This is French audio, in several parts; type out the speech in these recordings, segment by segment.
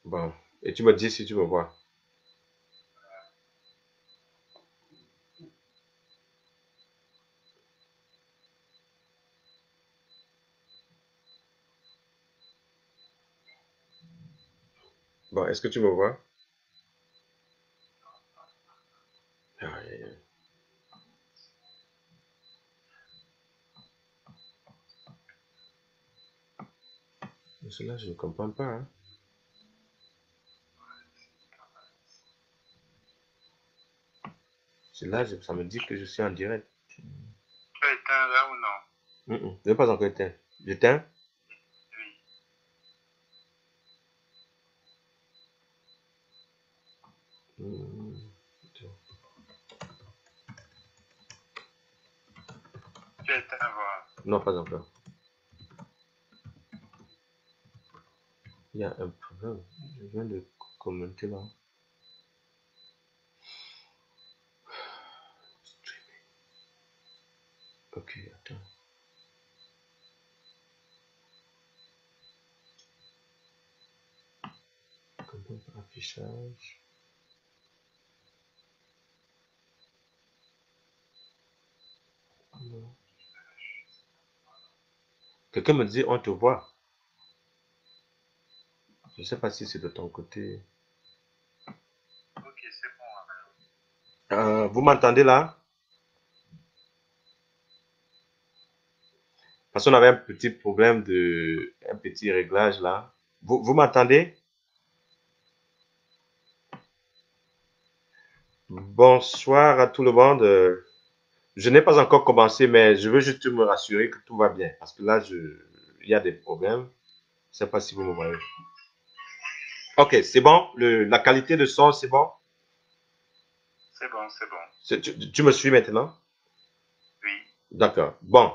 Bon. Et tu me dis si tu me vois. Bon, est-ce que tu me vois? Aïe, aïe, aïe. Mais cela, je ne comprends pas, hein. Cela, ça me dit que je suis en direct. Tu as éteint là ou non? Je n'ai pas encore éteint. J'éteins? Oui. Hmm, Tu as éteint voir. Non, pas encore. Il y a un problème. Je viens de commenter là. Ok, attends. Affichage. Quelqu'un me dit on te voit. Je ne sais pas si c'est de ton côté. Ok, c'est bon. Vous m'entendez là? Parce qu'on avait un petit problème un petit réglage là. Vous m'entendez? Bonsoir à tout le monde. Je n'ai pas encore commencé, mais je veux juste me rassurer que tout va bien. Parce que là, il y a des problèmes. Je ne sais pas si vous me voyez. Ok, c'est bon. La qualité de son, c'est bon. C'est bon, c'est bon. Tu me suis maintenant? Oui. D'accord. Bon.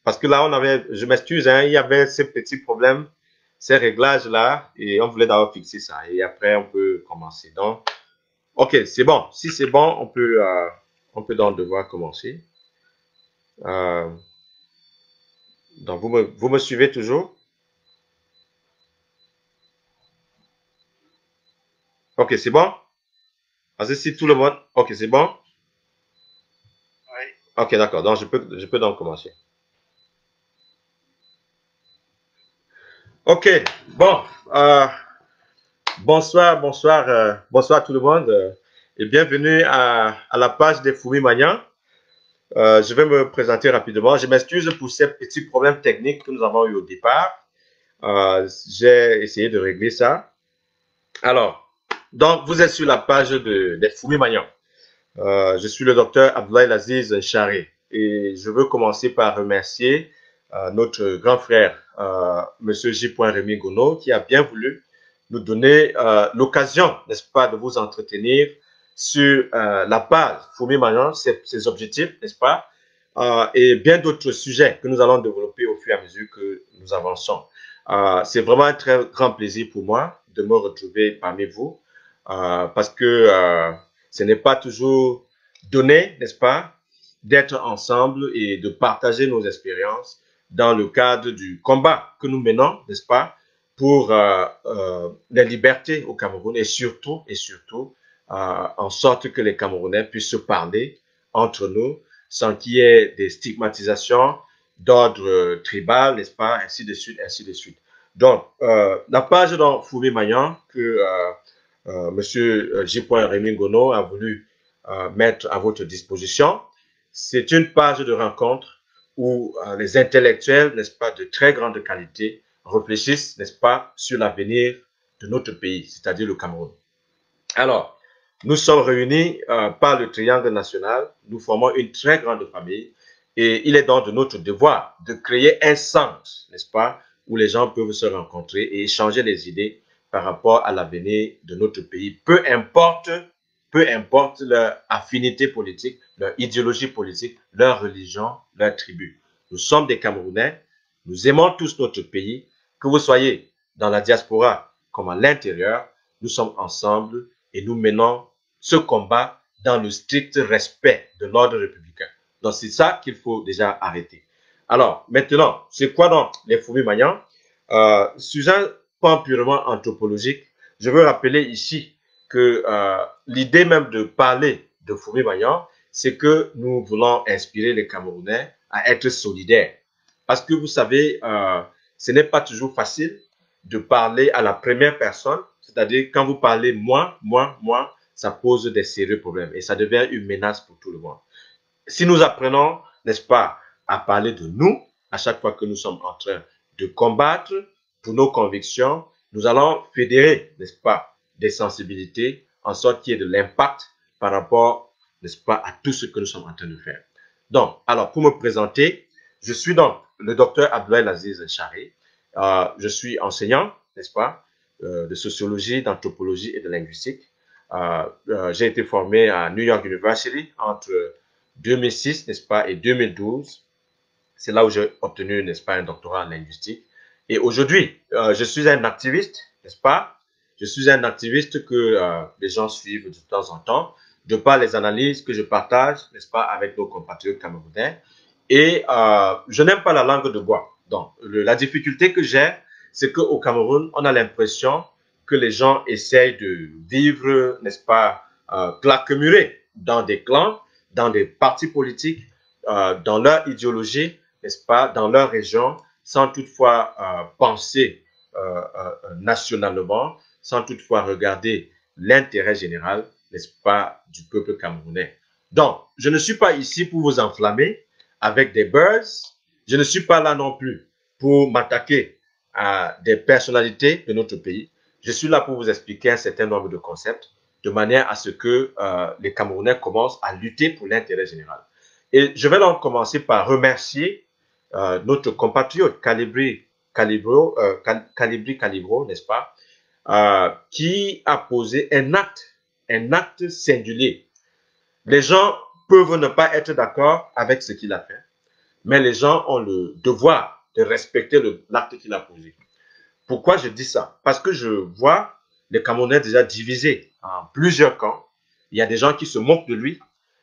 Parce que là, je m'excuse, hein, il y avait ces petits problèmes, ces réglages-là, et on voulait d'abord fixer ça. Et après, on peut commencer. Donc, ok, c'est bon. Si c'est bon, on peut donc devoir commencer. Euh, donc, vous me suivez toujours? Ok, c'est bon? Parce que si tout le C'est monde... bon. Ok, c'est bon? Oui. Ok, d'accord. Donc, je peux donc commencer. Ok, bon. Euh, bonsoir tout le monde. Et bienvenue à la page des Fourmis Magnans. Je vais me présenter rapidement. Je m'excuse pour ces petits problèmes techniques que nous avons eu au départ. J'ai essayé de régler ça. Alors, donc, vous êtes sur la page des Fourmis Magnans. Je suis le docteur Abdoulaye Laziz Charé et je veux commencer par remercier notre grand frère, Monsieur J. Rémy Gono, qui a bien voulu nous donner l'occasion, n'est-ce pas, de vous entretenir sur la page Fourmi Magnan, ses objectifs, n'est-ce pas, et bien d'autres sujets que nous allons développer au fur et à mesure que nous avançons. C'est vraiment un très grand plaisir pour moi de me retrouver parmi vous parce que ce n'est pas toujours donné, n'est-ce pas, d'être ensemble et de partager nos expériences dans le cadre du combat que nous menons, n'est-ce pas, pour les libertés au Cameroun et surtout, en sorte que les Camerounais puissent se parler entre nous sans qu'il y ait des stigmatisations d'ordre tribal, n'est-ce pas, ainsi de suite, ainsi de suite. Donc, la page dans Fourmi Magnan que Monsieur J. Rémy Gono a voulu mettre à votre disposition. C'est une page de rencontre où les intellectuels, n'est-ce pas, de très grande qualité, réfléchissent, n'est-ce pas, sur l'avenir de notre pays, c'est-à-dire le Cameroun. Alors, nous sommes réunis par le triangle national, nous formons une très grande famille et il est donc de notre devoir de créer un centre, n'est-ce pas, où les gens peuvent se rencontrer et échanger les idées par rapport à l'avenir de notre pays, peu importe leur affinité politique, leur idéologie politique, leur religion, leur tribu. Nous sommes des Camerounais, nous aimons tous notre pays, que vous soyez dans la diaspora comme à l'intérieur, nous sommes ensemble et nous menons ce combat dans le strict respect de l'ordre républicain. Donc c'est ça qu'il faut déjà arrêter. Alors maintenant, c'est quoi donc les fourmis magnans? Sur un plan purement anthropologique, je veux rappeler ici que l'idée même de parler de Fumi-Mayan, c'est que nous voulons inspirer les Camerounais à être solidaires. Parce que vous savez, ce n'est pas toujours facile de parler à la première personne, c'est-à-dire quand vous parlez moi, ça pose des sérieux problèmes et ça devient une menace pour tout le monde. Si nous apprenons, n'est-ce pas, à parler de nous à chaque fois que nous sommes en train de combattre pour nos convictions, nous allons fédérer, n'est-ce pas, des sensibilités en sorte qu'il y ait de l'impact par rapport, n'est-ce pas, à tout ce que nous sommes en train de faire. Donc, alors, pour me présenter, je suis donc le docteur Abdoulaye Aziz Charé. Je suis enseignant, n'est-ce pas, de sociologie, d'anthropologie et de linguistique. J'ai été formé à New York University entre 2006, n'est-ce pas, et 2012. C'est là où j'ai obtenu, n'est-ce pas, un doctorat en linguistique. Et aujourd'hui, je suis un activiste, n'est-ce pas? Je suis un activiste que les gens suivent de temps en temps, de par les analyses que je partage, n'est-ce pas, avec nos compatriotes camerounais. Et je n'aime pas la langue de bois. Donc, la difficulté que j'ai, c'est qu'au Cameroun, on a l'impression que les gens essayent de vivre, n'est-ce pas, claquemurés dans des clans, dans des partis politiques, dans leur idéologie, n'est-ce pas, dans leur région, sans toutefois penser nationalement, sans toutefois regarder l'intérêt général, n'est-ce pas, du peuple camerounais. Donc, je ne suis pas ici pour vous enflammer avec des buzz. Je ne suis pas là non plus pour m'attaquer à des personnalités de notre pays. Je suis là pour vous expliquer un certain nombre de concepts de manière à ce que les Camerounais commencent à lutter pour l'intérêt général. Et je vais donc commencer par remercier notre compatriote Calibri Calibro, n'est-ce pas, qui a posé un acte singulier. Les gens peuvent ne pas être d'accord avec ce qu'il a fait, mais les gens ont le devoir de respecter l'acte qu'il a posé. Pourquoi je dis ça? Parce que je vois les Camerounais déjà divisés en plusieurs camps. Il y a des gens qui se moquent de lui,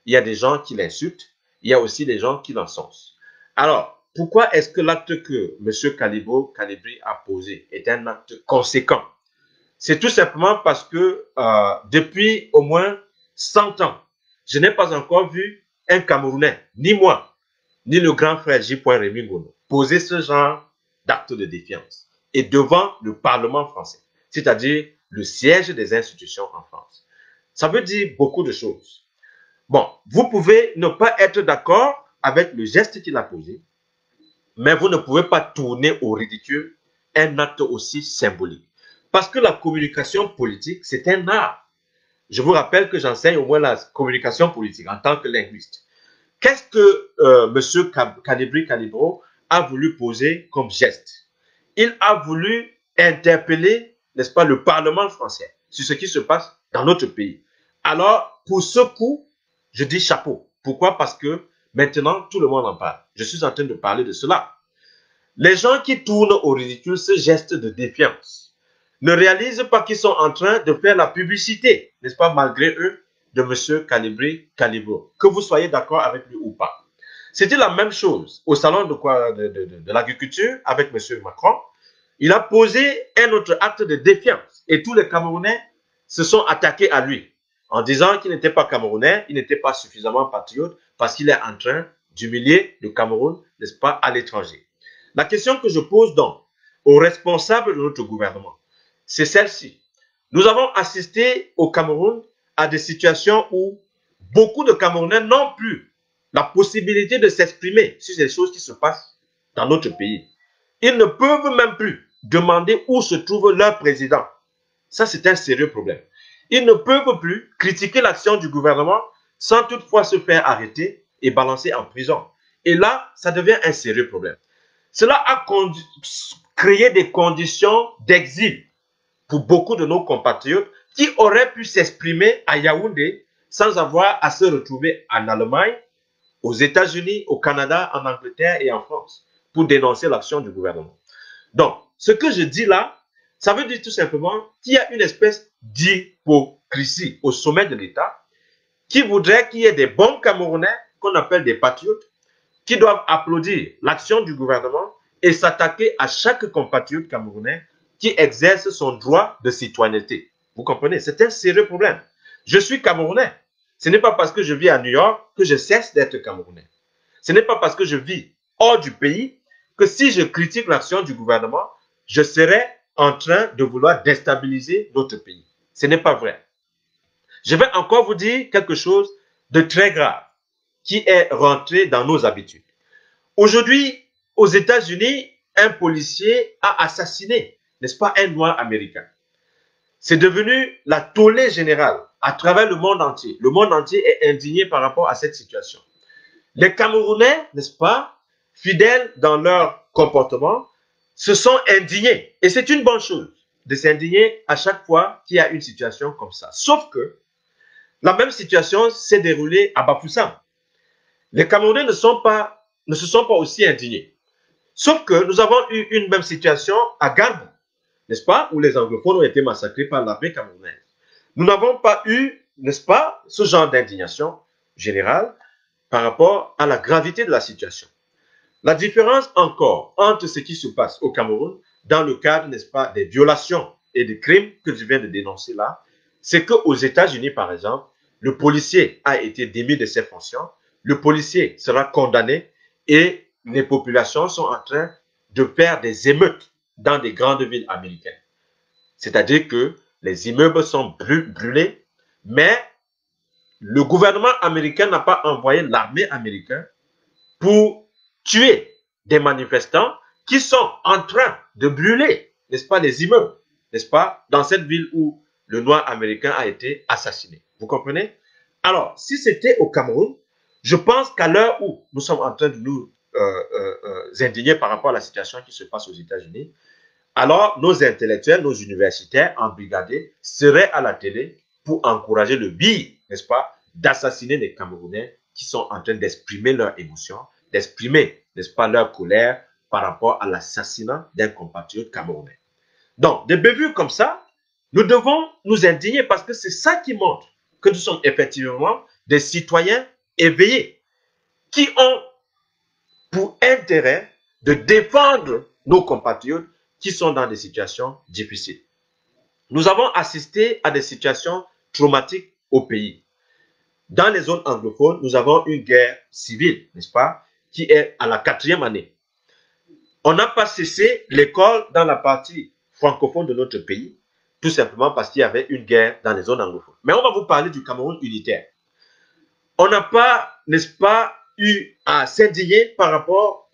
il y a des gens qui l'insultent, il y a aussi des gens qui l'encensent. Alors, pourquoi est-ce que l'acte que M. Calibri a posé est un acte conséquent? C'est tout simplement parce que depuis au moins 100 ans, je n'ai pas encore vu un Camerounais, ni moi, ni le grand frère J. Rémy Ngono, poser ce genre d'acte de défiance et devant le Parlement français, c'est-à-dire le siège des institutions en France. Ça veut dire beaucoup de choses. Bon, vous pouvez ne pas être d'accord avec le geste qu'il a posé, mais vous ne pouvez pas tourner au ridicule un acte aussi symbolique. Parce que la communication politique, c'est un art. Je vous rappelle que j'enseigne au moins la communication politique en tant que linguiste. Qu'est-ce que M. Calibro a voulu poser comme geste? Il a voulu interpeller, n'est-ce pas, le Parlement français sur ce qui se passe dans notre pays. Alors, pour ce coup, je dis chapeau. Pourquoi? Parce que maintenant, tout le monde en parle. Je suis en train de parler de cela. Les gens qui tournent au ridicule ce geste de défiance ne réalisent pas qu'ils sont en train de faire la publicité, n'est-ce pas, malgré eux, de M. Calibro, que vous soyez d'accord avec lui ou pas. C'était la même chose au salon de l'agriculture avec M. Macron. Il a posé un autre acte de défiance et tous les Camerounais se sont attaqués à lui en disant qu'il n'était pas Camerounais, il n'était pas suffisamment patriote parce qu'il est en train d'humilier le Cameroun, n'est-ce pas, à l'étranger. La question que je pose donc aux responsables de notre gouvernement, c'est celle-ci. Nous avons assisté au Cameroun à des situations où beaucoup de Camerounais n'ont plus la possibilité de s'exprimer sur les choses qui se passent dans notre pays. Ils ne peuvent même plus demander où se trouve leur président. Ça, c'est un sérieux problème. Ils ne peuvent plus critiquer l'action du gouvernement sans toutefois se faire arrêter et balancer en prison. Et là, ça devient un sérieux problème. Cela a créé des conditions d'exil pour beaucoup de nos compatriotes qui auraient pu s'exprimer à Yaoundé sans avoir à se retrouver en Allemagne, aux États-Unis, au Canada, en Angleterre et en France pour dénoncer l'action du gouvernement. Donc, ce que je dis là, ça veut dire tout simplement qu'il y a une espèce d'hypocrisie au sommet de l'État qui voudrait qu'il y ait des bons Camerounais qu'on appelle des patriotes qui doivent applaudir l'action du gouvernement et s'attaquer à chaque compatriote camerounais qui exerce son droit de citoyenneté. Vous comprenez? C'est un sérieux problème. Je suis Camerounais. Ce n'est pas parce que je vis à New York que je cesse d'être Camerounais. Ce n'est pas parce que je vis hors du pays que si je critique l'action du gouvernement, je serai en train de vouloir déstabiliser notre pays. Ce n'est pas vrai. Je vais encore vous dire quelque chose de très grave qui est rentré dans nos habitudes. Aujourd'hui, aux États-Unis, un policier a assassiné, n'est-ce pas, un noir américain. C'est devenu la tollée générale à travers le monde entier. Le monde entier est indigné par rapport à cette situation. Les Camerounais, n'est-ce pas, fidèles dans leur comportement, se sont indignés. Et c'est une bonne chose de s'indigner à chaque fois qu'il y a une situation comme ça. Sauf que la même situation s'est déroulée à Bafoussam. Les Camerounais ne se sont pas aussi indignés. Sauf que nous avons eu une même situation à Garbou, n'est-ce pas, où les anglophones ont été massacrés par l'armée camerounaise. Nous n'avons pas eu, n'est-ce pas, ce genre d'indignation générale par rapport à la gravité de la situation. La différence encore entre ce qui se passe au Cameroun dans le cadre, n'est-ce pas, des violations et des crimes que je viens de dénoncer là, c'est qu'aux États-Unis, par exemple, le policier a été démis de ses fonctions, le policier sera condamné et les populations sont en train de faire des émeutes dans des grandes villes américaines. C'est-à-dire que les immeubles sont brûlés, mais le gouvernement américain n'a pas envoyé l'armée américaine pour tuer des manifestants qui sont en train de brûler, n'est-ce pas, les immeubles, n'est-ce pas, dans cette ville où le noir américain a été assassiné. Vous comprenez? Alors, si c'était au Cameroun, je pense qu'à l'heure où nous sommes en train de nous indigner par rapport à la situation qui se passe aux États-Unis, alors nos intellectuels, nos universitaires embrigadés seraient à la télé pour encourager le bille, n'est-ce pas, d'assassiner les Camerounais qui sont en train d'exprimer leurs émotions, d'exprimer, n'est-ce pas, leur colère par rapport à l'assassinat d'un compatriote camerounais. Donc, des bévues comme ça, nous devons nous indigner parce que c'est ça qui montre que nous sommes effectivement des citoyens éveillés qui ont pour intérêt de défendre nos compatriotes qui sont dans des situations difficiles. Nous avons assisté à des situations traumatiques au pays. Dans les zones anglophones, nous avons une guerre civile, n'est-ce pas, qui est à la 4e année. On n'a pas cessé l'école dans la partie francophone de notre pays, tout simplement parce qu'il y avait une guerre dans les zones anglophones. Mais on va vous parler du Cameroun unitaire. On n'a pas, n'est-ce pas, eu à s'indigner par rapport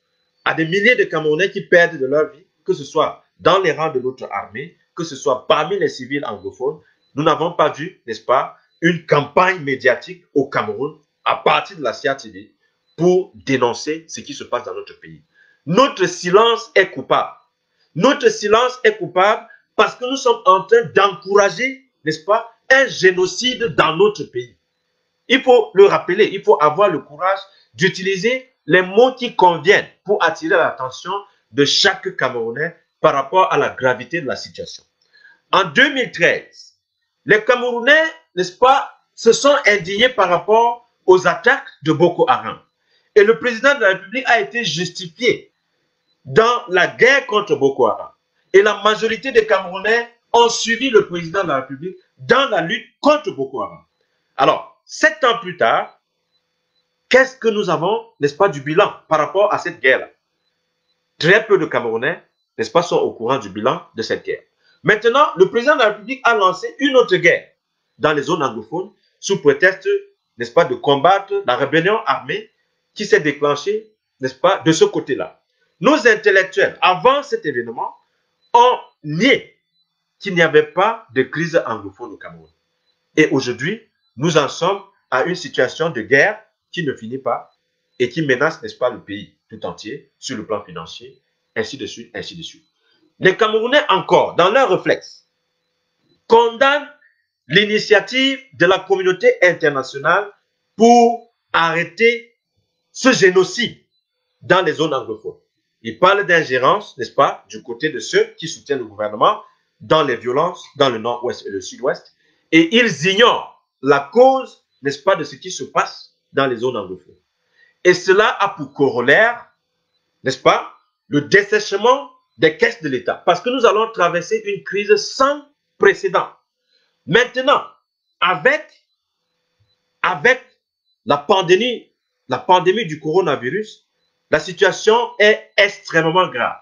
à des milliers de Camerounais qui perdent de leur vie, que ce soit dans les rangs de notre armée, que ce soit parmi les civils anglophones. Nous n'avons pas vu, n'est-ce pas, une campagne médiatique au Cameroun à partir de la CRTV pour dénoncer ce qui se passe dans notre pays. Notre silence est coupable. Notre silence est coupable parce que nous sommes en train d'encourager, n'est-ce pas, un génocide dans notre pays. Il faut le rappeler, il faut avoir le courage d'utiliser les mots qui conviennent pour attirer l'attention de chaque Camerounais par rapport à la gravité de la situation. En 2013, les Camerounais, n'est-ce pas, se sont indignés par rapport aux attaques de Boko Haram. Et le président de la République a été justifié dans la guerre contre Boko Haram. Et la majorité des Camerounais ont suivi le président de la République dans la lutte contre Boko Haram. Alors, 7 ans plus tard, qu'est-ce que nous avons, n'est-ce pas, du bilan par rapport à cette guerre-là? Très peu de Camerounais, n'est-ce pas, sont au courant du bilan de cette guerre. Maintenant, le président de la République a lancé une autre guerre dans les zones anglophones sous prétexte, n'est-ce pas, de combattre la rébellion armée qui s'est déclenchée, n'est-ce pas, de ce côté-là. Nos intellectuels, avant cet événement, ont nié qu'il n'y avait pas de crise anglophone au Cameroun. Et aujourd'hui, nous en sommes à une situation de guerre qui ne finit pas et qui menace, n'est-ce pas, le pays tout entier sur le plan financier, ainsi de suite, ainsi de suite. Les Camerounais encore, dans leur réflexe, condamnent l'initiative de la communauté internationale pour arrêter ce génocide dans les zones anglophones. Ils parlent d'ingérence, n'est-ce pas, du côté de ceux qui soutiennent le gouvernement dans les violences dans le nord-ouest et le sud-ouest, et ils ignorent la cause, n'est-ce pas, de ce qui se passe dans les zones anglophones. Et cela a pour corollaire, n'est-ce pas, le dessèchement des caisses de l'État parce que nous allons traverser une crise sans précédent. Maintenant, avec la pandémie du coronavirus, la situation est extrêmement grave.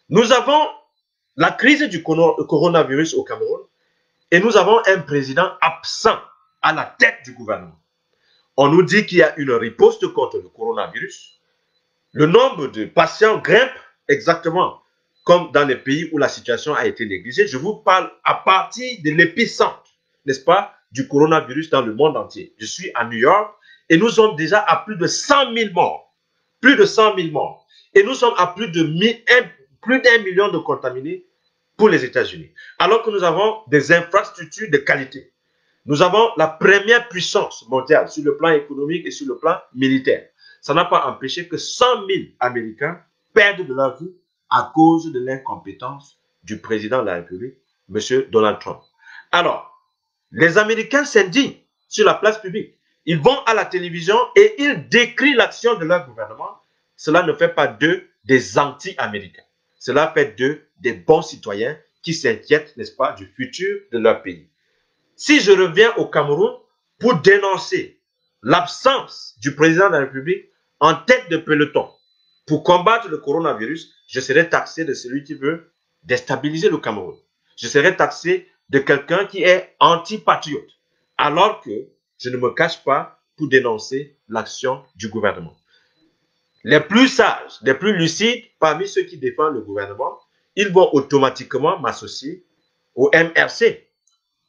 Nous avons la crise du coronavirus au Cameroun et nous avons un président absent à la tête du gouvernement. On nous dit qu'il y a une riposte contre le coronavirus. Le nombre de patients grimpe exactement comme dans les pays où la situation a été négligée. Je vous parle à partir de l'épicentre, n'est-ce pas, du coronavirus dans le monde entier. Je suis à New York et nous sommes déjà à plus de 100 000 morts. Plus de 100 000 morts. Et nous sommes à plus d'1 million de contaminés pour les États-Unis. Alors que nous avons des infrastructures de qualité. Nous avons la première puissance mondiale sur le plan économique et sur le plan militaire. Ça n'a pas empêché que 100 000 Américains perdent de leur vie à cause de l'incompétence du président de la République, M. Donald Trump. Alors, les Américains s'indignent sur la place publique. Ils vont à la télévision et ils décrient l'action de leur gouvernement. Cela ne fait pas d'eux des anti-américains. Cela fait d'eux des bons citoyens qui s'inquiètent, n'est-ce pas, du futur de leur pays. Si je reviens au Cameroun pour dénoncer l'absence du président de la République en tête de peloton pour combattre le coronavirus, je serai taxé de celui qui veut déstabiliser le Cameroun. Je serai taxé de quelqu'un qui est anti-patriote, alors que je ne me cache pas pour dénoncer l'action du gouvernement. Les plus sages, les plus lucides parmi ceux qui défendent le gouvernement, ils vont automatiquement m'associer au MRC,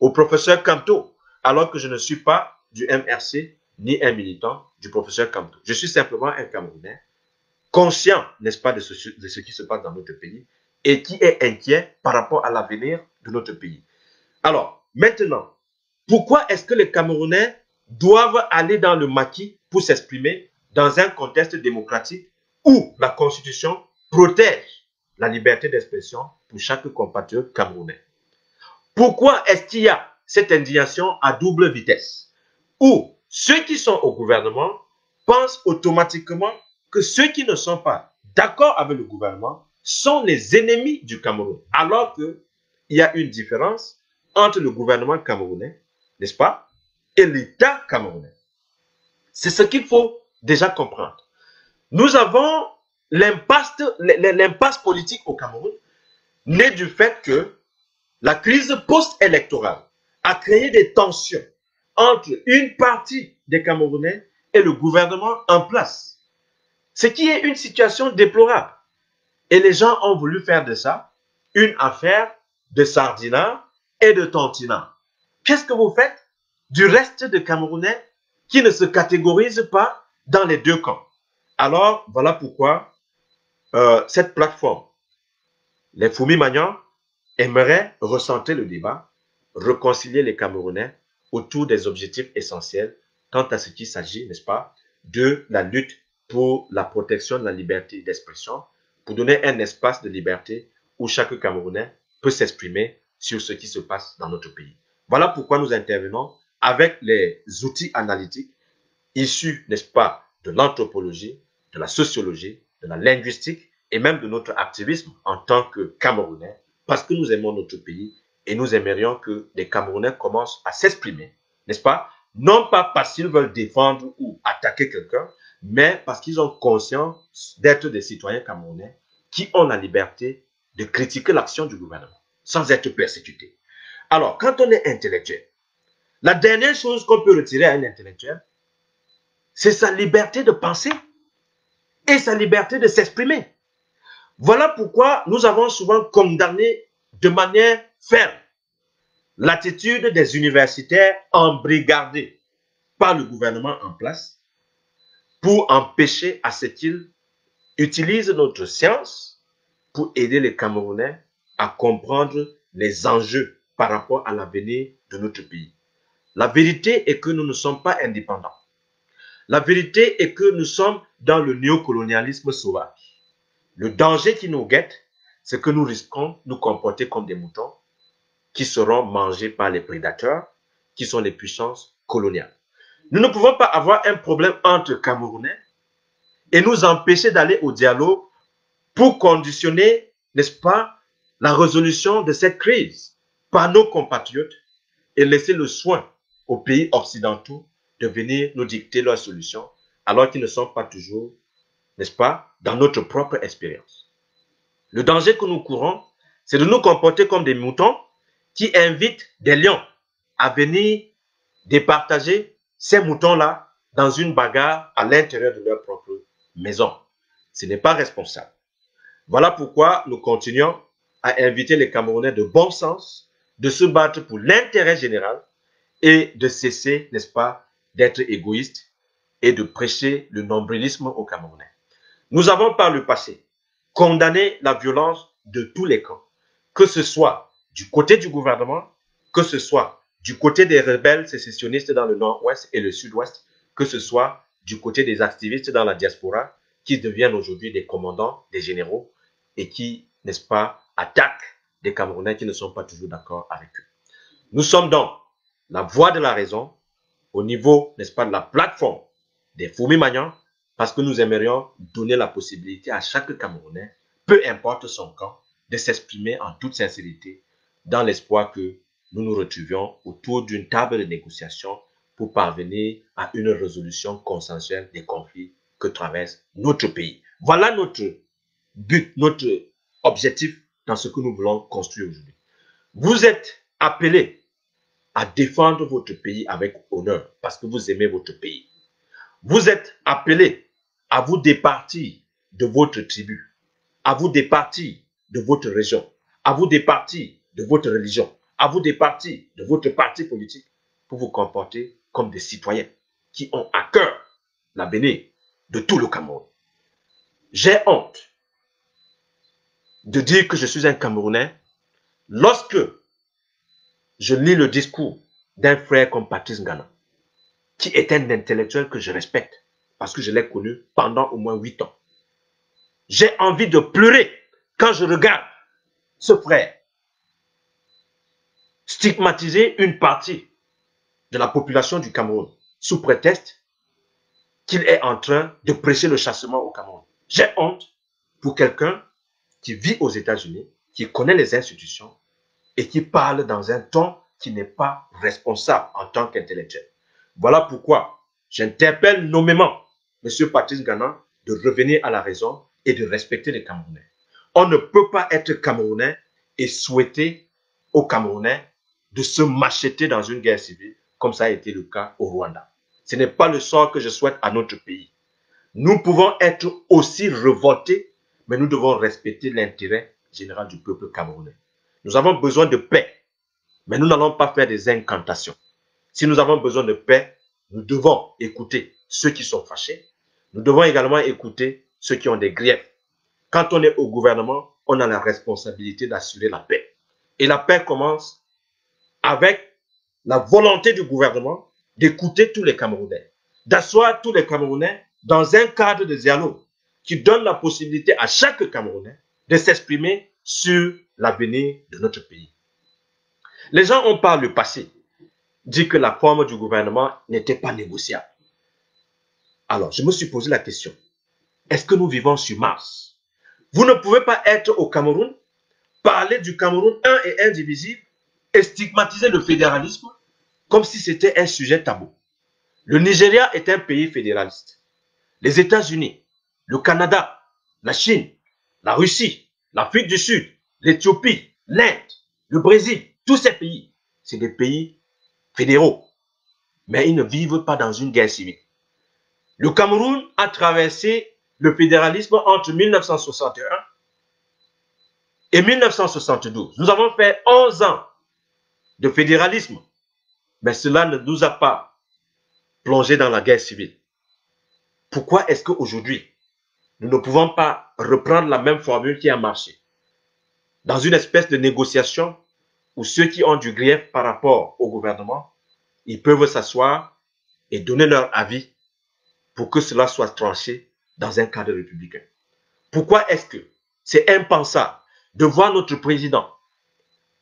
au professeur Kamto, alors que je ne suis pas du MRC ni un militant du professeur Kamto. Je suis simplement un Camerounais, conscient, n'est-ce pas, de ce qui se passe dans notre pays et qui est inquiet par rapport à l'avenir de notre pays. Alors, maintenant, pourquoi est-ce que les Camerounais doivent aller dans le maquis pour s'exprimer dans un contexte démocratique où la Constitution protège la liberté d'expression pour chaque compatriote camerounais? Pourquoi est-ce qu'il y a cette indignation à double vitesse où ceux qui sont au gouvernement pensent automatiquement que ceux qui ne sont pas d'accord avec le gouvernement sont les ennemis du Cameroun, alors qu'il y a une différence entre le gouvernement camerounais, n'est-ce pas, et l'État camerounais. C'est ce qu'il faut déjà comprendre. Nous avons l'impasse politique au Cameroun, née du fait que la crise post-électorale a créé des tensions entre une partie des Camerounais et le gouvernement en place. Ce qui est une situation déplorable. Et les gens ont voulu faire de ça une affaire de sardinat et de tantinat. Qu'est-ce que vous faites du reste des Camerounais qui ne se catégorisent pas dans les deux camps? Alors, voilà pourquoi cette plateforme, les Foumi-Magnans, aimerait recentrer le débat, réconcilier les Camerounais autour des objectifs essentiels quant à ce qu'il s'agit, n'est-ce pas, de la lutte pour la protection de la liberté d'expression, pour donner un espace de liberté où chaque Camerounais peut s'exprimer sur ce qui se passe dans notre pays. Voilà pourquoi nous intervenons avec les outils analytiques issus, n'est-ce pas, de l'anthropologie, de la sociologie, de la linguistique et même de notre activisme en tant que Camerounais, parce que nous aimons notre pays et nous aimerions que les Camerounais commencent à s'exprimer, n'est-ce pas? Non pas parce qu'ils veulent défendre ou attaquer quelqu'un, mais parce qu'ils ont conscience d'être des citoyens camerounais qui ont la liberté de critiquer l'action du gouvernement sans être persécutés. Alors, quand on est intellectuel, la dernière chose qu'on peut retirer à un intellectuel, c'est sa liberté de penser et sa liberté de s'exprimer. Voilà pourquoi nous avons souvent condamné de manière ferme l'attitude des universitaires embrigadés par le gouvernement en place pour empêcher à ce qu'ils utilisent notre science pour aider les Camerounais à comprendre les enjeux par rapport à l'avenir de notre pays. La vérité est que nous ne sommes pas indépendants. La vérité est que nous sommes dans le néocolonialisme sauvage. Le danger qui nous guette, c'est que nous risquons de nous comporter comme des moutons qui seront mangés par les prédateurs, qui sont les puissances coloniales. Nous ne pouvons pas avoir un problème entre Camerounais et nous empêcher d'aller au dialogue pour conditionner n'est-ce pas, la résolution de cette crise par nos compatriotes et laisser le soin aux pays occidentaux de venir nous dicter leurs solutions, alors qu'ils ne sont pas toujours, n'est-ce pas, dans notre propre expérience. Le danger que nous courons, c'est de nous comporter comme des moutons qui invitent des lions à venir départager ces moutons-là dans une bagarre à l'intérieur de leur propre maison. Ce n'est pas responsable. Voilà pourquoi nous continuons à inviter les Camerounais de bon sens de se battre pour l'intérêt général et de cesser, n'est-ce pas, d'être égoïstes et de prêcher le nombrilisme aux Camerounais. Nous avons par le passé condamné la violence de tous les camps, que ce soit du côté du gouvernement, que ce soit du côté des rebelles sécessionnistes dans le nord-ouest et le sud-ouest, que ce soit du côté des activistes dans la diaspora, qui deviennent aujourd'hui des commandants, des généraux, et qui, n'est-ce pas, attaquent des Camerounais qui ne sont pas toujours d'accord avec eux. Nous sommes donc la voie de la raison au niveau, n'est-ce pas, de la plateforme des Foumi-Magnans, parce que nous aimerions donner la possibilité à chaque Camerounais, peu importe son camp, de s'exprimer en toute sincérité dans l'espoir que nous nous retrouvions autour d'une table de négociation pour parvenir à une résolution consensuelle des conflits que traverse notre pays. Voilà notre but, notre objectif dans ce que nous voulons construire aujourd'hui. Vous êtes appelés à défendre votre pays avec honneur parce que vous aimez votre pays. Vous êtes appelés à vous départir de votre tribu, à vous départir de votre région, à vous départir de votre religion, à vous départir de votre parti politique pour vous comporter comme des citoyens qui ont à cœur l'avenir de tout le Cameroun. J'ai honte de dire que je suis un Camerounais lorsque je lis le discours d'un frère comme Patrice Ngana, qui est un intellectuel que je respecte parce que je l'ai connu pendant au moins 8 ans. J'ai envie de pleurer quand je regarde ce frère stigmatiser une partie de la population du Cameroun sous prétexte qu'il est en train de prêcher le chassement au Cameroun. J'ai honte pour quelqu'un qui vit aux États-Unis, qui connaît les institutions et qui parle dans un ton qui n'est pas responsable en tant qu'intellectuel. Voilà pourquoi j'interpelle nommément M. Patrice Ngana de revenir à la raison et de respecter les Camerounais. On ne peut pas être Camerounais et souhaiter aux Camerounais de se macheter dans une guerre civile comme ça a été le cas au Rwanda. Ce n'est pas le sort que je souhaite à notre pays. Nous pouvons être aussi révoltés, mais nous devons respecter l'intérêt général du peuple camerounais. Nous avons besoin de paix, mais nous n'allons pas faire des incantations. Si nous avons besoin de paix, nous devons écouter ceux qui sont fâchés. Nous devons également écouter ceux qui ont des griefs. Quand on est au gouvernement, on a la responsabilité d'assurer la paix. Et la paix commence avec la volonté du gouvernement d'écouter tous les Camerounais, d'asseoir tous les Camerounais dans un cadre de dialogue qui donne la possibilité à chaque Camerounais de s'exprimer sur l'avenir de notre pays. Les gens ont par le passé dit que la forme du gouvernement n'était pas négociable. Alors, je me suis posé la question, est-ce que nous vivons sur Mars? Vous ne pouvez pas être au Cameroun, parler du Cameroun un et indivisible et stigmatiser le fédéralisme comme si c'était un sujet tabou. Le Nigeria est un pays fédéraliste. Les États-Unis, le Canada, la Chine, la Russie, l'Afrique du Sud, l'Éthiopie, l'Inde, le Brésil, tous ces pays, c'est des pays fédéraux. Mais ils ne vivent pas dans une guerre civile. Le Cameroun a traversé le fédéralisme entre 1961 et 1972. Nous avons fait 11 ans de fédéralisme, mais cela ne nous a pas plongé dans la guerre civile. Pourquoi est-ce qu'aujourd'hui, nous ne pouvons pas reprendre la même formule qui a marché dans une espèce de négociation où ceux qui ont du grief par rapport au gouvernement, ils peuvent s'asseoir et donner leur avis pour que cela soit tranché dans un cadre républicain. Pourquoi est-ce que c'est impensable de voir notre président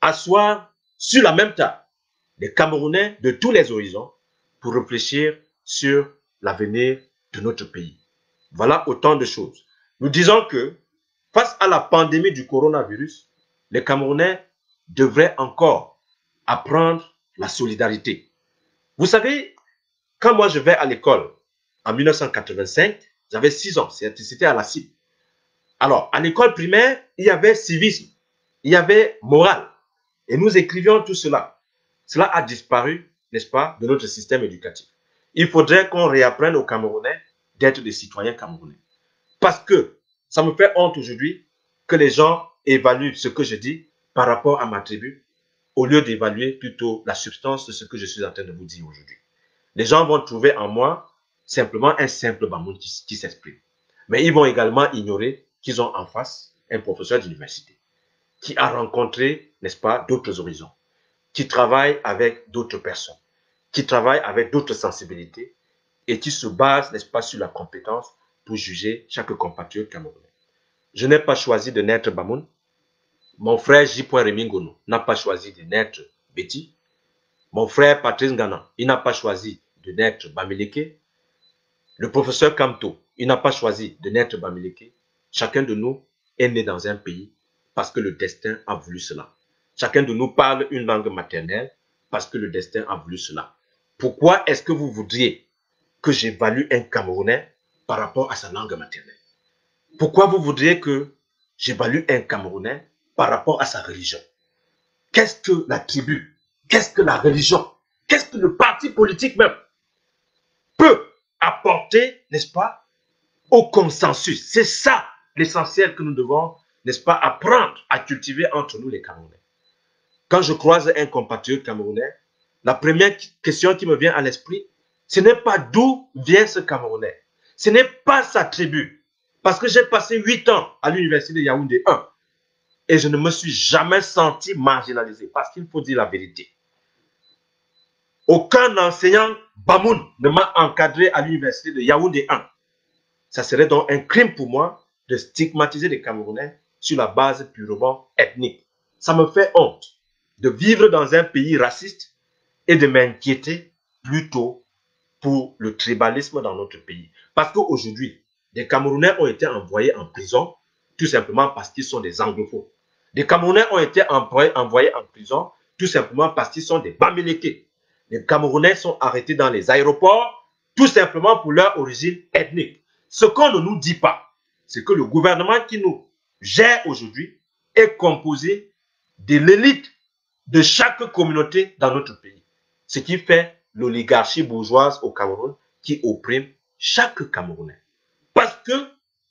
asseoir sur la même table les Camerounais de tous les horizons pour réfléchir sur l'avenir de notre pays? Voilà autant de choses. Nous disons que face à la pandémie du coronavirus, les Camerounais devraient encore apprendre la solidarité. Vous savez, quand moi je vais à l'école en 1985, j'avais 6 ans, c'était à la CIP. Alors, à l'école primaire, il y avait civisme, il y avait morale, et nous écrivions tout cela. Cela a disparu, n'est-ce pas, de notre système éducatif. Il faudrait qu'on réapprenne aux Camerounais d'être des citoyens camerounais. Parce que ça me fait honte aujourd'hui que les gens évaluent ce que je dis par rapport à ma tribu, au lieu d'évaluer plutôt la substance de ce que je suis en train de vous dire aujourd'hui. Les gens vont trouver en moi simplement un simple bamoun qui s'exprime. Mais ils vont également ignorer qu'ils ont en face un professeur d'université qui a rencontré, n'est-ce pas, d'autres horizons, qui travaille avec d'autres personnes, qui travaille avec d'autres sensibilités et qui se base, n'est-ce pas, sur la compétence pour juger chaque compatriote camerounais. Je n'ai pas choisi de naître Bamoun. Mon frère J. Remingono n'a pas choisi de naître Betty. Mon frère Patrice Ngana, il n'a pas choisi de naître Bamileke. Le professeur Kamto, il n'a pas choisi de naître Bamileke. Chacun de nous est né dans un pays parce que le destin a voulu cela. Chacun de nous parle une langue maternelle parce que le destin a voulu cela. Pourquoi est-ce que vous voudriez que j'évalue un Camerounais par rapport à sa langue maternelle? Pourquoi vous voudriez que j'évalue un Camerounais par rapport à sa religion? Qu'est-ce que la tribu? Qu'est-ce que la religion? Qu'est-ce que le parti politique même peut apporter, n'est-ce pas, au consensus? C'est ça l'essentiel que nous devons, n'est-ce pas, apprendre à cultiver entre nous les Camerounais. Quand je croise un compatriote camerounais, la première question qui me vient à l'esprit, ce n'est pas d'où vient ce Camerounais. Ce n'est pas sa tribu. Parce que j'ai passé 8 ans à l'université de Yaoundé 1 et je ne me suis jamais senti marginalisé parce qu'il faut dire la vérité. Aucun enseignant Bamoun ne m'a encadré à l'université de Yaoundé 1. Ça serait donc un crime pour moi de stigmatiser les Camerounais sur la base purement ethnique. Ça me fait honte de vivre dans un pays raciste et de m'inquiéter plutôt pour le tribalisme dans notre pays. Parce qu'aujourd'hui, des Camerounais ont été envoyés en prison tout simplement parce qu'ils sont des anglophones. Des Camerounais ont été envoyés en prison tout simplement parce qu'ils sont des Bamileke. Les Camerounais sont arrêtés dans les aéroports tout simplement pour leur origine ethnique. Ce qu'on ne nous dit pas, c'est que le gouvernement qui nous gère aujourd'hui est composé de l'élite de chaque communauté dans notre pays. Ce qui fait l'oligarchie bourgeoise au Cameroun qui opprime chaque Camerounais. Parce que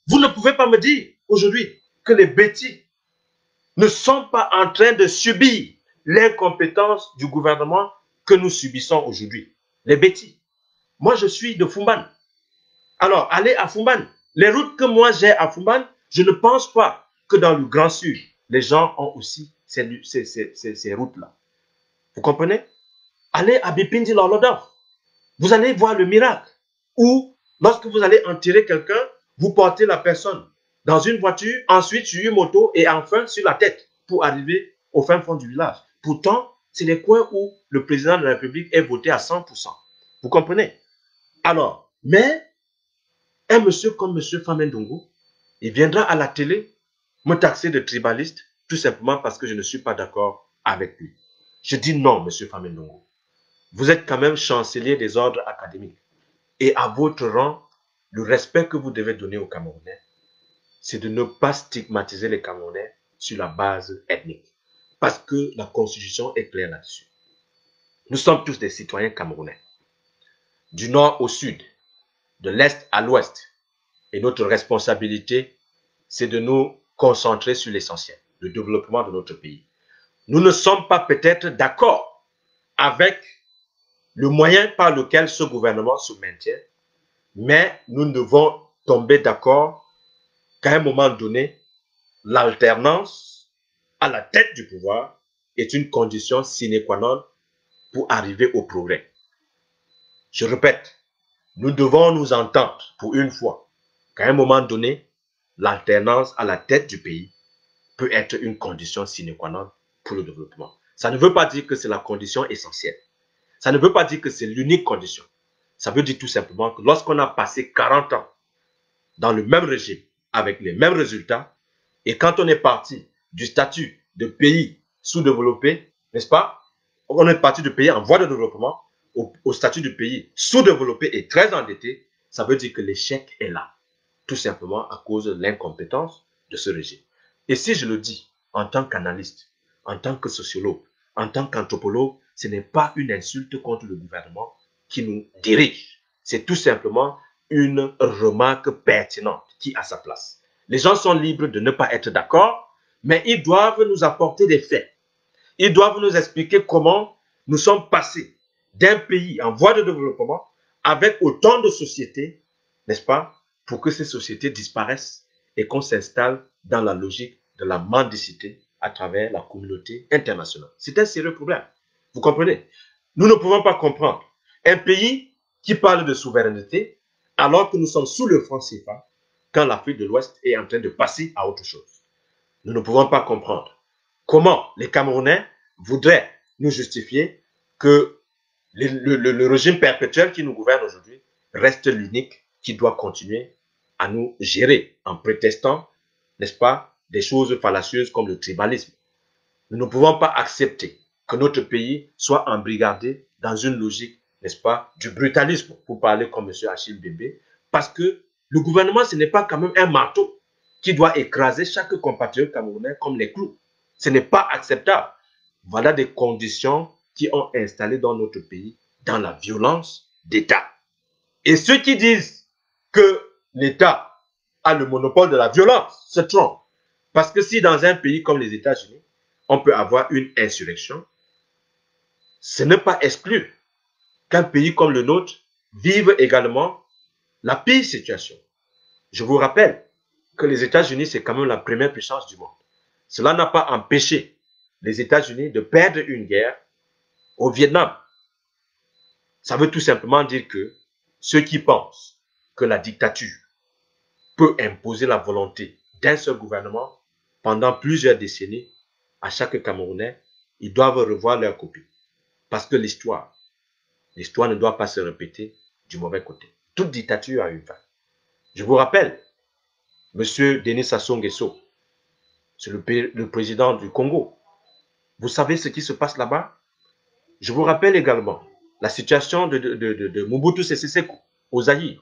vous ne pouvez pas me dire aujourd'hui que les bêtis ne sont pas en train de subir l'incompétence du gouvernement que nous subissons aujourd'hui. Les bêtis. Moi, je suis de Fumban. Alors, allez à Fumban. Les routes que moi j'ai à Fumban, je ne pense pas que dans le Grand Sud, les gens ont aussi ces routes-là. Vous comprenez? Allez à Bipindi Lolodor. Vous allez voir le miracle. Ou, lorsque vous allez enterrer quelqu'un, vous portez la personne dans une voiture, ensuite sur une moto et enfin sur la tête pour arriver au fin fond du village. Pourtant, c'est les coins où le président de la République est voté à 100%. Vous comprenez? Alors, mais un monsieur comme monsieur Famendongo, il viendra à la télé me taxer de tribaliste tout simplement parce que je ne suis pas d'accord avec lui. Je dis non, monsieur Famendongo. Vous êtes quand même chancelier des ordres académiques. Et à votre rang, le respect que vous devez donner aux Camerounais, c'est de ne pas stigmatiser les Camerounais sur la base ethnique. Parce que la Constitution est claire là-dessus. Nous sommes tous des citoyens camerounais. Du nord au sud, de l'est à l'ouest. Et notre responsabilité, c'est de nous concentrer sur l'essentiel, le développement de notre pays. Nous ne sommes pas peut-être d'accord avec le moyen par lequel ce gouvernement se maintient, mais nous devons tomber d'accord qu'à un moment donné, l'alternance à la tête du pouvoir est une condition sine qua non pour arriver au progrès. Je répète, nous devons nous entendre pour une fois qu'à un moment donné, l'alternance à la tête du pays peut être une condition sine qua non pour le développement. Ça ne veut pas dire que c'est la condition essentielle. Ça ne veut pas dire que c'est l'unique condition. Ça veut dire tout simplement que lorsqu'on a passé 40 ans dans le même régime, avec les mêmes résultats, Et quand on est parti du statut de pays sous-développé, n'est-ce pas? On est parti de pays en voie de développement au statut de pays sous-développé et très endetté, ça veut dire que l'échec est là. Tout simplement à cause de l'incompétence de ce régime. Et si je le dis en tant qu'analyste, en tant que sociologue, en tant qu'anthropologue, ce n'est pas une insulte contre le gouvernement qui nous dirige. C'est tout simplement une remarque pertinente qui a sa place. Les gens sont libres de ne pas être d'accord, mais ils doivent nous apporter des faits. Ils doivent nous expliquer comment nous sommes passés d'un pays en voie de développement avec autant de sociétés, n'est-ce pas, pour que ces sociétés disparaissent et qu'on s'installe dans la logique de la mendicité à travers la communauté internationale. C'est un sérieux problème. Vous comprenez? Nous ne pouvons pas comprendre un pays qui parle de souveraineté alors que nous sommes sous le franc CFA quand l'Afrique de l'Ouest est en train de passer à autre chose. Nous ne pouvons pas comprendre comment les Camerounais voudraient nous justifier que le régime perpétuel qui nous gouverne aujourd'hui reste l'unique qui doit continuer à nous gérer en prétextant, n'est-ce pas, des choses fallacieuses comme le tribalisme. Nous ne pouvons pas accepter que notre pays soit embrigadé dans une logique, n'est-ce pas, du brutalisme, pour parler comme M. Achille Bébé, parce que le gouvernement, ce n'est pas quand même un marteau qui doit écraser chaque compatriote camerounais comme les clous. Ce n'est pas acceptable. Voilà des conditions qui ont installé dans notre pays dans la violence d'État. Et ceux qui disent que l'État a le monopole de la violence se trompent. Parce que si dans un pays comme les États-Unis, on peut avoir une insurrection, ce n'est pas exclu qu'un pays comme le nôtre vive également la pire situation. Je vous rappelle que les États-Unis, c'est quand même la première puissance du monde. Cela n'a pas empêché les États-Unis de perdre une guerre au Vietnam. Ça veut tout simplement dire que ceux qui pensent que la dictature peut imposer la volonté d'un seul gouvernement pendant plusieurs décennies à chaque Camerounais, ils doivent revoir leur copie. Parce que l'histoire ne doit pas se répéter du mauvais côté. Toute dictature a une fin. Je vous rappelle, M. Denis Sassou Nguesso, c'est le président du Congo. Vous savez ce qui se passe là-bas? Je vous rappelle également la situation de Mobutu Sese Seko au Zaïre.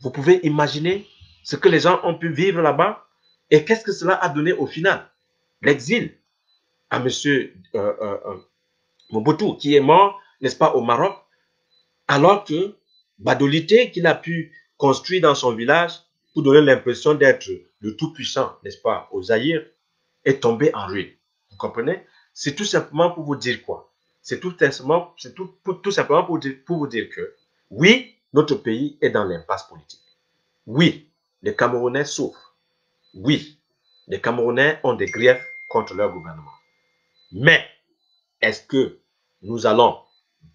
Vous pouvez imaginer ce que les gens ont pu vivre là-bas et qu'est-ce que cela a donné au final? L'exil à M. Mobutu qui est mort, n'est-ce pas, au Maroc, alors que Badolité qu'il a pu construire dans son village pour donner l'impression d'être le tout-puissant, n'est-ce pas, au Zaïre, est tombé en ruine. Vous comprenez? C'est tout simplement pour vous dire quoi? C'est tout simplement pour vous dire que oui, notre pays est dans l'impasse politique. Oui, les Camerounais souffrent. Oui, les Camerounais ont des griefs contre leur gouvernement. Mais est-ce que nous allons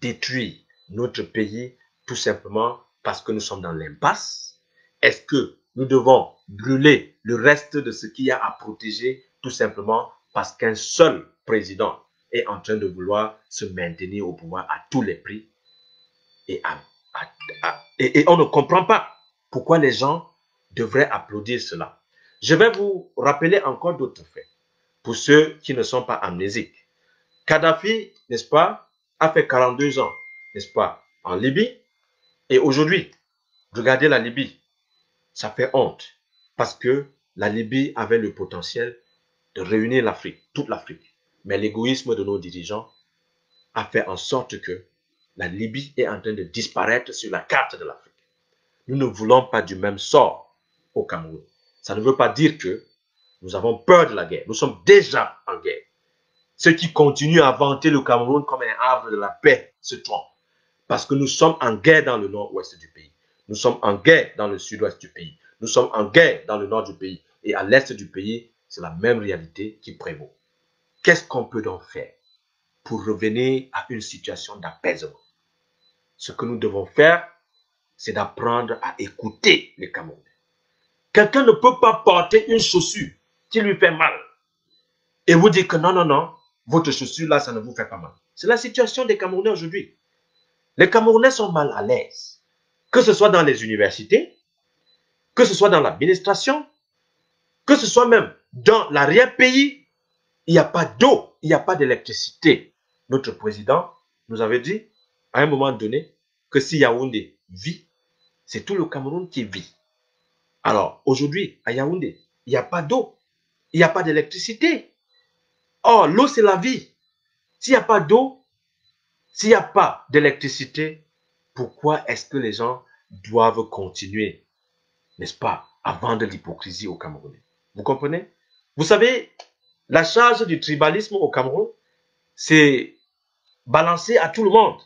détruire notre pays tout simplement parce que nous sommes dans l'impasse? Est-ce que nous devons brûler le reste de ce qu'il y a à protéger tout simplement parce qu'un seul président est en train de vouloir se maintenir au pouvoir à tous les prix? Et on ne comprend pas pourquoi les gens devraient applaudir cela. Je vais vous rappeler encore d'autres faits pour ceux qui ne sont pas amnésiques. Kadhafi, n'est-ce pas, a fait 42 ans, n'est-ce pas, en Libye. Et aujourd'hui, regardez la Libye. Ça fait honte parce que la Libye avait le potentiel de réunir l'Afrique, toute l'Afrique. Mais l'égoïsme de nos dirigeants a fait en sorte que la Libye est en train de disparaître sur la carte de l'Afrique. Nous ne voulons pas du même sort au Cameroun. Ça ne veut pas dire que nous avons peur de la guerre. Nous sommes déjà en guerre. Ceux qui continuent à vanter le Cameroun comme un havre de la paix se trompent. Parce que nous sommes en guerre dans le nord-ouest du pays. Nous sommes en guerre dans le sud-ouest du pays. Nous sommes en guerre dans le nord du pays. Et à l'est du pays, c'est la même réalité qui prévaut. Qu'est-ce qu'on peut donc faire pour revenir à une situation d'apaisement? Ce que nous devons faire, c'est d'apprendre à écouter les Camerounais. Quelqu'un ne peut pas porter une chaussure qui lui fait mal et vous dire que non, votre chaussure là, ça ne vous fait pas mal. C'est la situation des Camerounais aujourd'hui. Les Camerounais sont mal à l'aise, que ce soit dans les universités, que ce soit dans l'administration, Que ce soit même dans l'arrière-pays, il n'y a pas d'eau, il n'y a pas d'électricité. Notre président nous avait dit, à un moment donné, que si Yaoundé vit, c'est tout le Cameroun qui vit. Alors, aujourd'hui, à Yaoundé, il n'y a pas d'eau, il n'y a pas d'électricité. Or, l'eau, c'est la vie. S'il n'y a pas d'eau, s'il n'y a pas d'électricité, pourquoi est-ce que les gens doivent continuer, n'est-ce pas, à vendre l'hypocrisie au Camerounais? Vous comprenez? Vous savez, la charge du tribalisme au Cameroun, c'est balancé à tout le monde.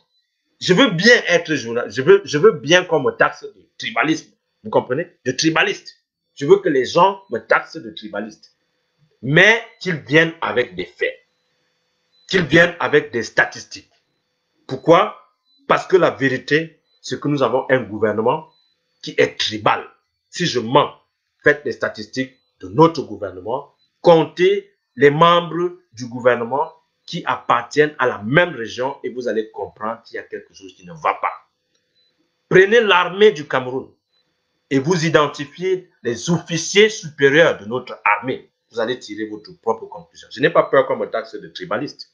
Je veux bien être journaliste, je veux bien qu'on me taxe de tribalisme. Vous comprenez? De tribaliste. Je veux que les gens me taxent de tribaliste. Mais qu'ils viennent avec des faits. Qu'ils viennent avec des statistiques. Pourquoi? Parce que la vérité, c'est que nous avons un gouvernement qui est tribal. Si je mens, faites les statistiques de notre gouvernement, comptez les membres du gouvernement qui appartiennent à la même région et vous allez comprendre qu'il y a quelque chose qui ne va pas. Prenez l'armée du Cameroun et vous identifiez les officiers supérieurs de notre armée. Vous allez tirer votre propre conclusion. Je n'ai pas peur qu'on me taxe de tribaliste,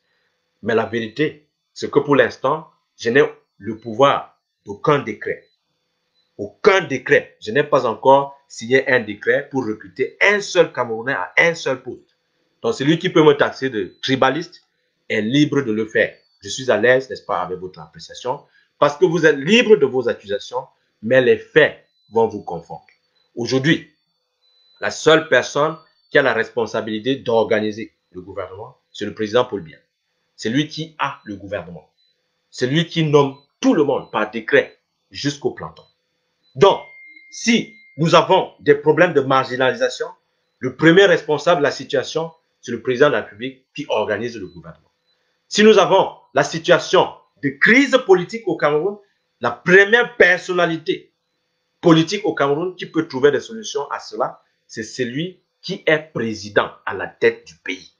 mais la vérité, c'est que pour l'instant, je n'ai le pouvoir d'aucun décret. Aucun décret. Je n'ai pas encore signé un décret pour recruter un seul Camerounais à un seul poste. Donc, celui qui peut me taxer de tribaliste est libre de le faire. Je suis à l'aise, n'est-ce pas, avec votre appréciation, parce que vous êtes libre de vos accusations, mais les faits vont vous confondre. Aujourd'hui, la seule personne qui a la responsabilité d'organiser le gouvernement, c'est le président Paul Biya. C'est lui qui a le gouvernement. C'est lui qui nomme tout le monde par décret jusqu'au planton. Donc, si nous avons des problèmes de marginalisation, le premier responsable de la situation, c'est le président de la République qui organise le gouvernement. Si nous avons la situation de crise politique au Cameroun, la première personnalité politique au Cameroun qui peut trouver des solutions à cela, c'est celui qui est président à la tête du pays.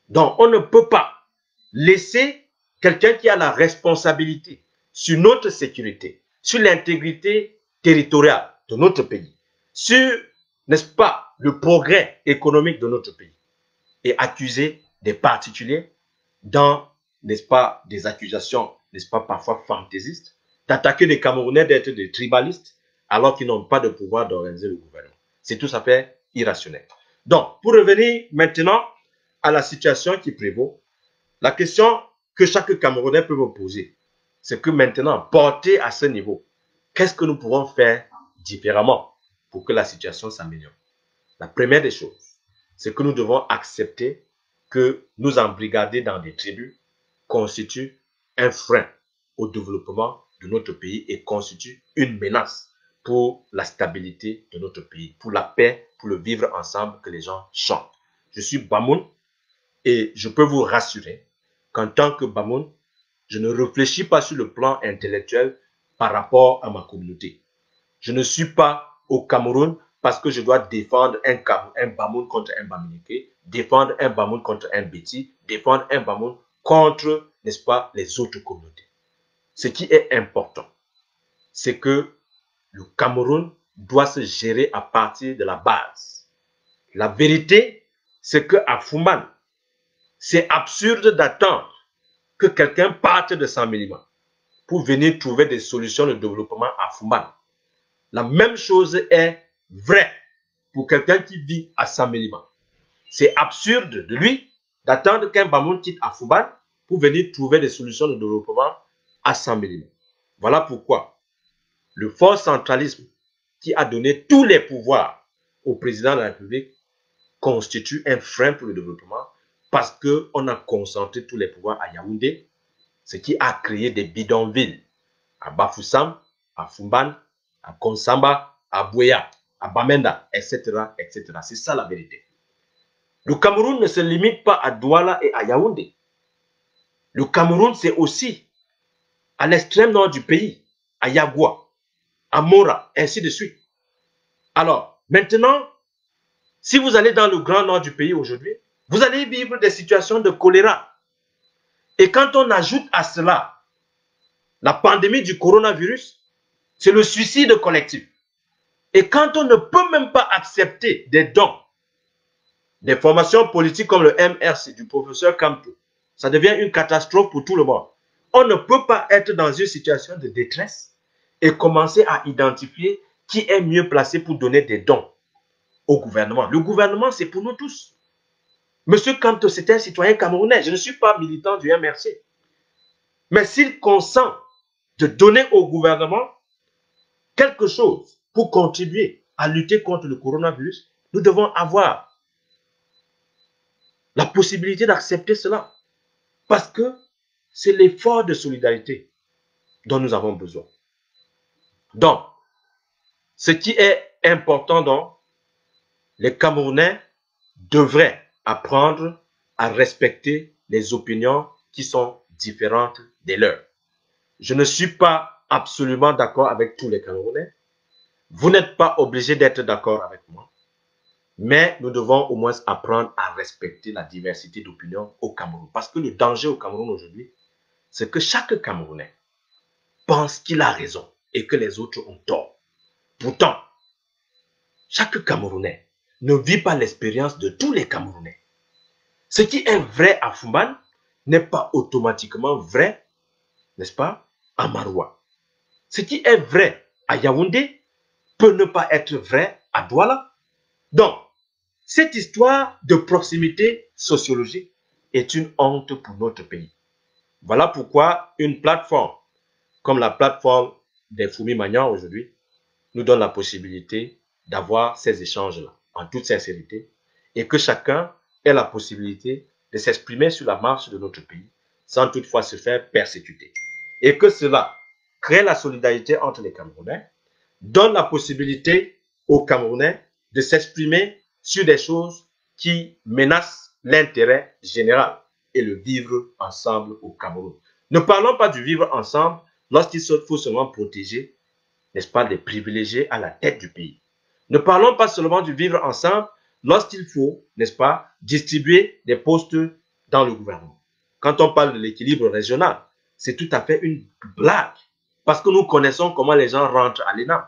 Donc, on ne peut pas laisser quelqu'un qui a la responsabilité sur notre sécurité, sur l'intégrité territoriale de notre pays, sur, n'est-ce pas, le progrès économique de notre pays, et accuser des particuliers dans, n'est-ce pas, des accusations, n'est-ce pas, parfois fantaisistes, d'attaquer les Camerounais d'être des tribalistes, alors qu'ils n'ont pas de pouvoir d'organiser le gouvernement. C'est tout à fait irrationnel. Donc, pour revenir maintenant à la situation qui prévaut, la question que chaque Camerounais peut me poser, c'est que maintenant, porté à ce niveau, qu'est-ce que nous pouvons faire différemment pour que la situation s'améliore? La première des choses, c'est que nous devons accepter que nous embrigader dans des tribus constitue un frein au développement de notre pays et constitue une menace pour la stabilité de notre pays, pour la paix, pour le vivre ensemble que les gens chantent. Je suis Bamoun et je peux vous rassurer qu'en tant que Bamoun, je ne réfléchis pas sur le plan intellectuel par rapport à ma communauté. Je ne suis pas au Cameroun parce que je dois défendre un Bamoun contre un Bamileke, défendre un Bamoun contre un Beti, défendre un Bamoun contre, n'est-ce pas, les autres communautés. Ce qui est important, c'est que le Cameroun doit se gérer à partir de la base. La vérité, c'est qu'à Fumban, c'est absurde d'attendre que quelqu'un parte de Saint-Méliman pour venir trouver des solutions de développement à Fumban. La même chose est vraie pour quelqu'un qui vit à Saint-Méliman. C'est absurde de lui d'attendre qu'un Bamoun quitte à Fumban pour venir trouver des solutions de développement à Saint-Méliman. Voilà pourquoi le fort centralisme qui a donné tous les pouvoirs au président de la République constitue un frein pour le développement parce qu'on a concentré tous les pouvoirs à Yaoundé, ce qui a créé des bidonvilles à Bafoussam, à Fumban, à Konsamba, à Bouya, à Bamenda, etc., etc. C'est ça la vérité. Le Cameroun ne se limite pas à Douala et à Yaoundé. Le Cameroun, c'est aussi à l'extrême nord du pays, à Yagua, à Mora, ainsi de suite. Alors, maintenant, si vous allez dans le grand nord du pays aujourd'hui, vous allez vivre des situations de choléra. Et quand on ajoute à cela la pandémie du coronavirus, c'est le suicide collectif. Et quand on ne peut même pas accepter des dons des formations politiques comme le MRC du professeur Kamto, ça devient une catastrophe pour tout le monde. On ne peut pas être dans une situation de détresse et commencer à identifier qui est mieux placé pour donner des dons au gouvernement. Le gouvernement, c'est pour nous tous. Monsieur Kamto, c'est un citoyen camerounais. Je ne suis pas militant du MRC. Mais s'il consent de donner au gouvernement quelque chose pour contribuer à lutter contre le coronavirus, nous devons avoir la possibilité d'accepter cela. Parce que c'est l'effort de solidarité dont nous avons besoin. Donc, ce qui est important, donc, les Camerounais devraient apprendre à respecter les opinions qui sont différentes des leurs. Je ne suis pas absolument d'accord avec tous les Camerounais. Vous n'êtes pas obligé d'être d'accord avec moi. Mais nous devons au moins apprendre à respecter la diversité d'opinions au Cameroun. Parce que le danger au Cameroun aujourd'hui, c'est que chaque Camerounais pense qu'il a raison et que les autres ont tort. Pourtant, chaque Camerounais ne vit pas l'expérience de tous les Camerounais. Ce qui est vrai à Fumban n'est pas automatiquement vrai, n'est-ce pas, à Maroua. Ce qui est vrai à Yaoundé peut ne pas être vrai à Douala. Donc, cette histoire de proximité sociologique est une honte pour notre pays. Voilà pourquoi une plateforme comme la plateforme des Foumi Magnan aujourd'hui nous donne la possibilité d'avoir ces échanges-là en toute sincérité et que chacun ait la possibilité de s'exprimer sur la marche de notre pays sans toutefois se faire persécuter. Et que cela crée la solidarité entre les Camerounais, donne la possibilité aux Camerounais de s'exprimer sur des choses qui menacent l'intérêt général et le vivre ensemble au Cameroun. Ne parlons pas du vivre ensemble lorsqu'il faut seulement protéger, n'est-ce pas, les privilégiés à la tête du pays. Ne parlons pas seulement du vivre ensemble lorsqu'il faut, n'est-ce pas, distribuer des postes dans le gouvernement. Quand on parle de l'équilibre régional, c'est tout à fait une blague. Parce que nous connaissons comment les gens rentrent à l'ENAM,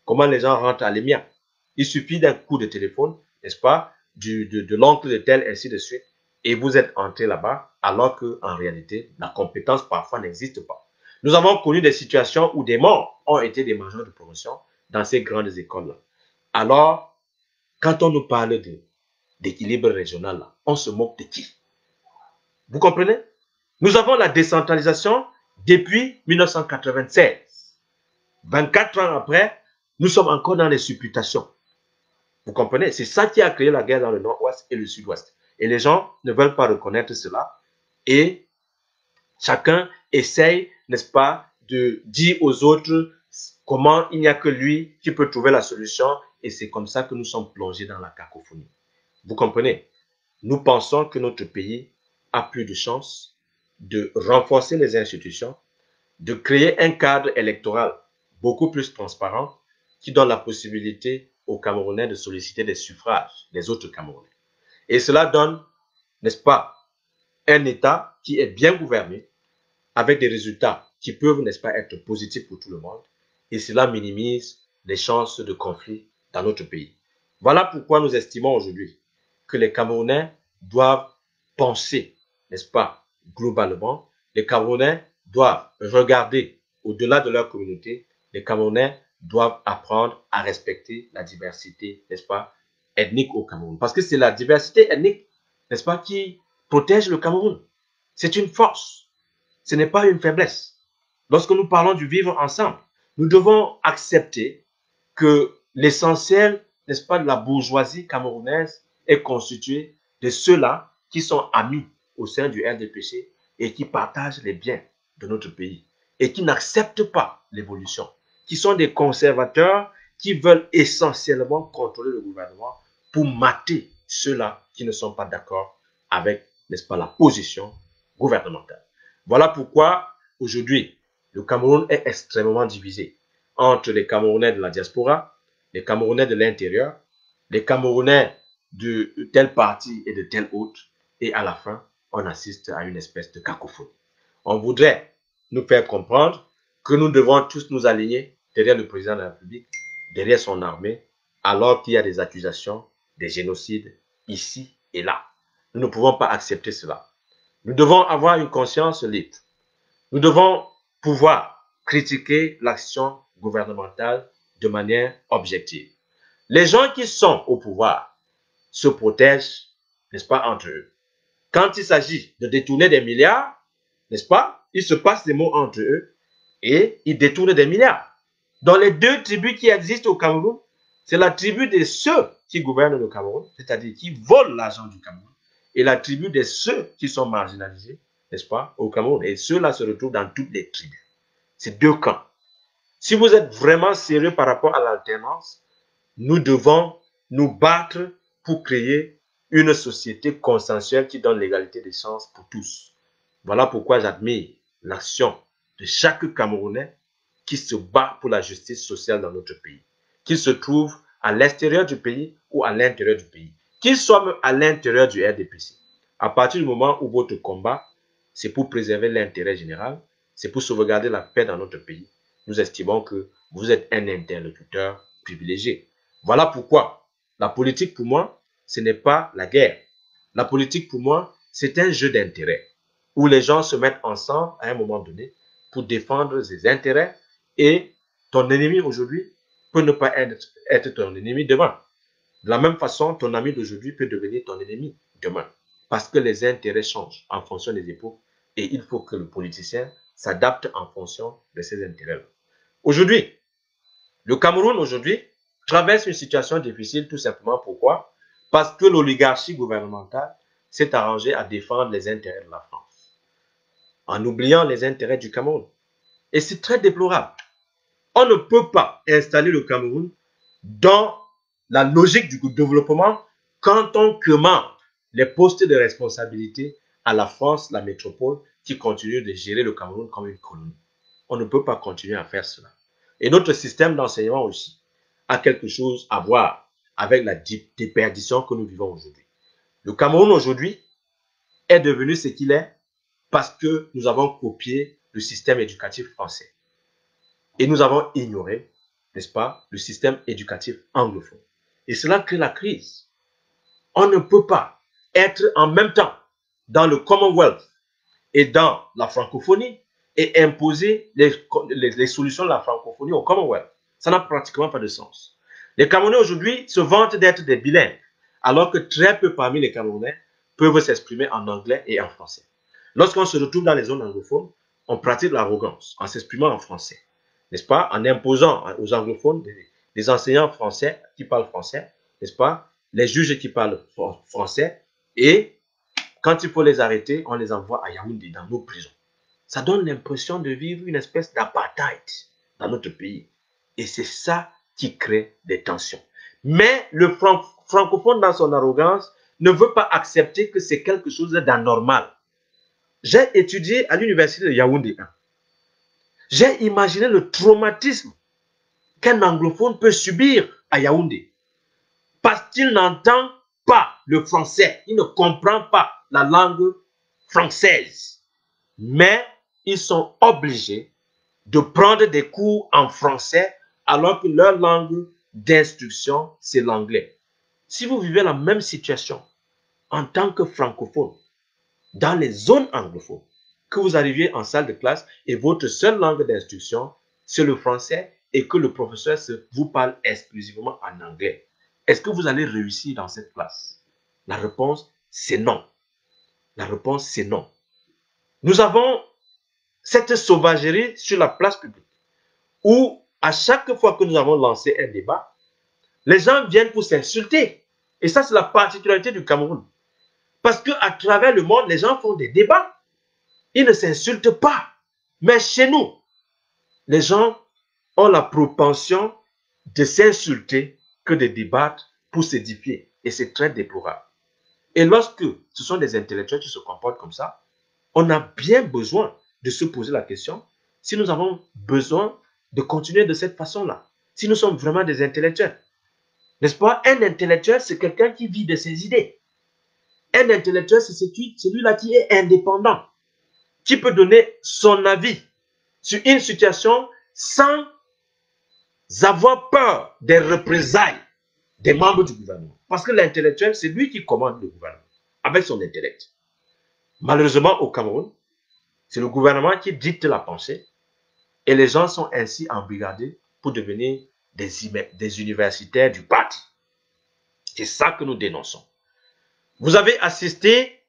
comment les gens rentrent à l'EMIA. Il suffit d'un coup de téléphone, n'est-ce pas, de l'oncle de tel, ainsi de suite, et vous êtes entré là-bas, alors qu'en réalité, la compétence parfois n'existe pas. Nous avons connu des situations où des morts ont été des majors de promotion dans ces grandes écoles-là. Alors, quand on nous parle d'équilibre régional, là, on se moque de qui? Vous comprenez? Nous avons la décentralisation depuis 1996. 24 ans après, nous sommes encore dans les supputations. Vous comprenez? C'est ça qui a créé la guerre dans le nord-ouest et le sud-ouest. Et les gens ne veulent pas reconnaître cela. Et chacun essaye, n'est-ce pas, de dire aux autres comment il n'y a que lui qui peut trouver la solution. Et c'est comme ça que nous sommes plongés dans la cacophonie. Vous comprenez? Nous pensons que notre pays a plus de chances de renforcer les institutions, de créer un cadre électoral beaucoup plus transparent qui donne la possibilité aux Camerounais de solliciter des suffrages des autres Camerounais. Et cela donne, n'est-ce pas, un État qui est bien gouverné, avec des résultats qui peuvent, n'est-ce pas, être positifs pour tout le monde. Et cela minimise les chances de conflit dans notre pays. Voilà pourquoi nous estimons aujourd'hui que les Camerounais doivent penser, n'est-ce pas, globalement. Les Camerounais doivent regarder au-delà de leur communauté. Les Camerounais doivent apprendre à respecter la diversité, n'est-ce pas, ethnique au Cameroun. Parce que c'est la diversité ethnique, n'est-ce pas, qui protège le Cameroun. C'est une force. Ce n'est pas une faiblesse. Lorsque nous parlons du vivre ensemble, nous devons accepter que l'essentiel, n'est-ce pas, de la bourgeoisie camerounaise est constitué de ceux-là qui sont amis au sein du RDPC et qui partagent les biens de notre pays et qui n'acceptent pas l'évolution, qui sont des conservateurs qui veulent essentiellement contrôler le gouvernement pour mater ceux-là qui ne sont pas d'accord avec, n'est-ce pas, la position gouvernementale. Voilà pourquoi aujourd'hui, le Cameroun est extrêmement divisé entre les Camerounais de la diaspora, les Camerounais de l'intérieur, les Camerounais de tel parti et de tel autre, et à la fin, on assiste à une espèce de cacophonie. On voudrait nous faire comprendre que nous devons tous nous aligner derrière le président de la République, derrière son armée, alors qu'il y a des accusations, des génocides ici est là. Nous ne pouvons pas accepter cela. Nous devons avoir une conscience libre. Nous devons pouvoir critiquer l'action gouvernementale de manière objective. Les gens qui sont au pouvoir se protègent, n'est-ce pas, entre eux. Quand il s'agit de détourner des milliards, n'est-ce pas, ils se passent des mots entre eux et ils détournent des milliards. Dans les deux tribus qui existent au Cameroun, c'est la tribu de ceux qui gouvernent le Cameroun, c'est-à-dire qui volent l'argent du Cameroun, et la tribu de ceux qui sont marginalisés, n'est-ce pas, au Cameroun. Et ceux-là se retrouvent dans toutes les tribus. C'est deux camps. Si vous êtes vraiment sérieux par rapport à l'alternance, nous devons nous battre pour créer une société consensuelle qui donne l'égalité des chances pour tous. Voilà pourquoi j'admire l'action de chaque Camerounais qui se bat pour la justice sociale dans notre pays, qu'il se trouve à l'extérieur du pays ou à l'intérieur du pays, qu'il soit même à l'intérieur du RDPC. À partir du moment où votre combat, c'est pour préserver l'intérêt général, c'est pour sauvegarder la paix dans notre pays, nous estimons que vous êtes un interlocuteur privilégié. Voilà pourquoi la politique pour moi, ce n'est pas la guerre. La politique pour moi, c'est un jeu d'intérêt où les gens se mettent ensemble à un moment donné pour défendre ses intérêts et ton ennemi aujourd'hui peut ne pas être ton ennemi demain. De la même façon, ton ami d'aujourd'hui peut devenir ton ennemi demain parce que les intérêts changent en fonction des époques et il faut que le politicien s'adapte en fonction de ses intérêts. Aujourd'hui, le Cameroun aujourd'hui traverse une situation difficile tout simplement pourquoi? Parce que l'oligarchie gouvernementale s'est arrangée à défendre les intérêts de la France en oubliant les intérêts du Cameroun. Et c'est très déplorable. On ne peut pas installer le Cameroun dans la logique du développement quand on commande les postes de responsabilité à la France, la métropole, qui continue de gérer le Cameroun comme une colonie. On ne peut pas continuer à faire cela. Et notre système d'enseignement aussi a quelque chose à voir avec la déperdition que nous vivons aujourd'hui. Le Cameroun aujourd'hui est devenu ce qu'il est parce que nous avons copié le système éducatif français. Et nous avons ignoré, n'est-ce pas, le système éducatif anglophone. Et cela crée la crise. On ne peut pas être en même temps dans le Commonwealth et dans la francophonie et imposer les solutions de la francophonie au Commonwealth. Ça n'a pratiquement pas de sens. Les Camerounais aujourd'hui se vantent d'être des bilingues, alors que très peu parmi les Camerounais peuvent s'exprimer en anglais et en français. Lorsqu'on se retrouve dans les zones anglophones, on pratique l'arrogance en s'exprimant en français, n'est-ce pas, en imposant aux anglophones des enseignants français qui parlent français, n'est-ce pas, les juges qui parlent français, et quand il faut les arrêter, on les envoie à Yaoundé, dans nos prisons. Ça donne l'impression de vivre une espèce d'apartheid dans notre pays. Et c'est ça qui crée des tensions. Mais le francophone, dans son arrogance, ne veut pas accepter que c'est quelque chose d'anormal. J'ai étudié à l'université de Yaoundé 1. J'ai imaginé le traumatisme qu'un anglophone peut subir à Yaoundé parce qu'il n'entend pas le français, il ne comprend pas la langue française. Mais ils sont obligés de prendre des cours en français alors que leur langue d'instruction, c'est l'anglais. Si vous vivez la même situation en tant que francophone dans les zones anglophones, que vous arriviez en salle de classe et votre seule langue d'instruction, c'est le français et que le professeur vous parle exclusivement en anglais, est-ce que vous allez réussir dans cette classe? La réponse, c'est non. La réponse, c'est non. Nous avons cette sauvagerie sur la place publique où, à chaque fois que nous avons lancé un débat, les gens viennent pour s'insulter. Et ça, c'est la particularité du Cameroun. Parce qu'à travers le monde, les gens font des débats. Ils ne s'insultent pas. Mais chez nous, les gens ont la propension de s'insulter que de débattre pour s'édifier. Et c'est très déplorable. Et lorsque ce sont des intellectuels qui se comportent comme ça, on a bien besoin de se poser la question si nous avons besoin de continuer de cette façon-là. Si nous sommes vraiment des intellectuels. N'est-ce pas? Un intellectuel, c'est quelqu'un qui vit de ses idées. Un intellectuel, c'est celui-là qui est indépendant, qui peut donner son avis sur une situation sans avoir peur des représailles des membres du gouvernement. Parce que l'intellectuel, c'est lui qui commande le gouvernement. avec son intellect. Malheureusement, au Cameroun, c'est le gouvernement qui dicte la pensée et les gens sont ainsi embrigadés pour devenir des universitaires du parti. C'est ça que nous dénonçons. Vous avez assisté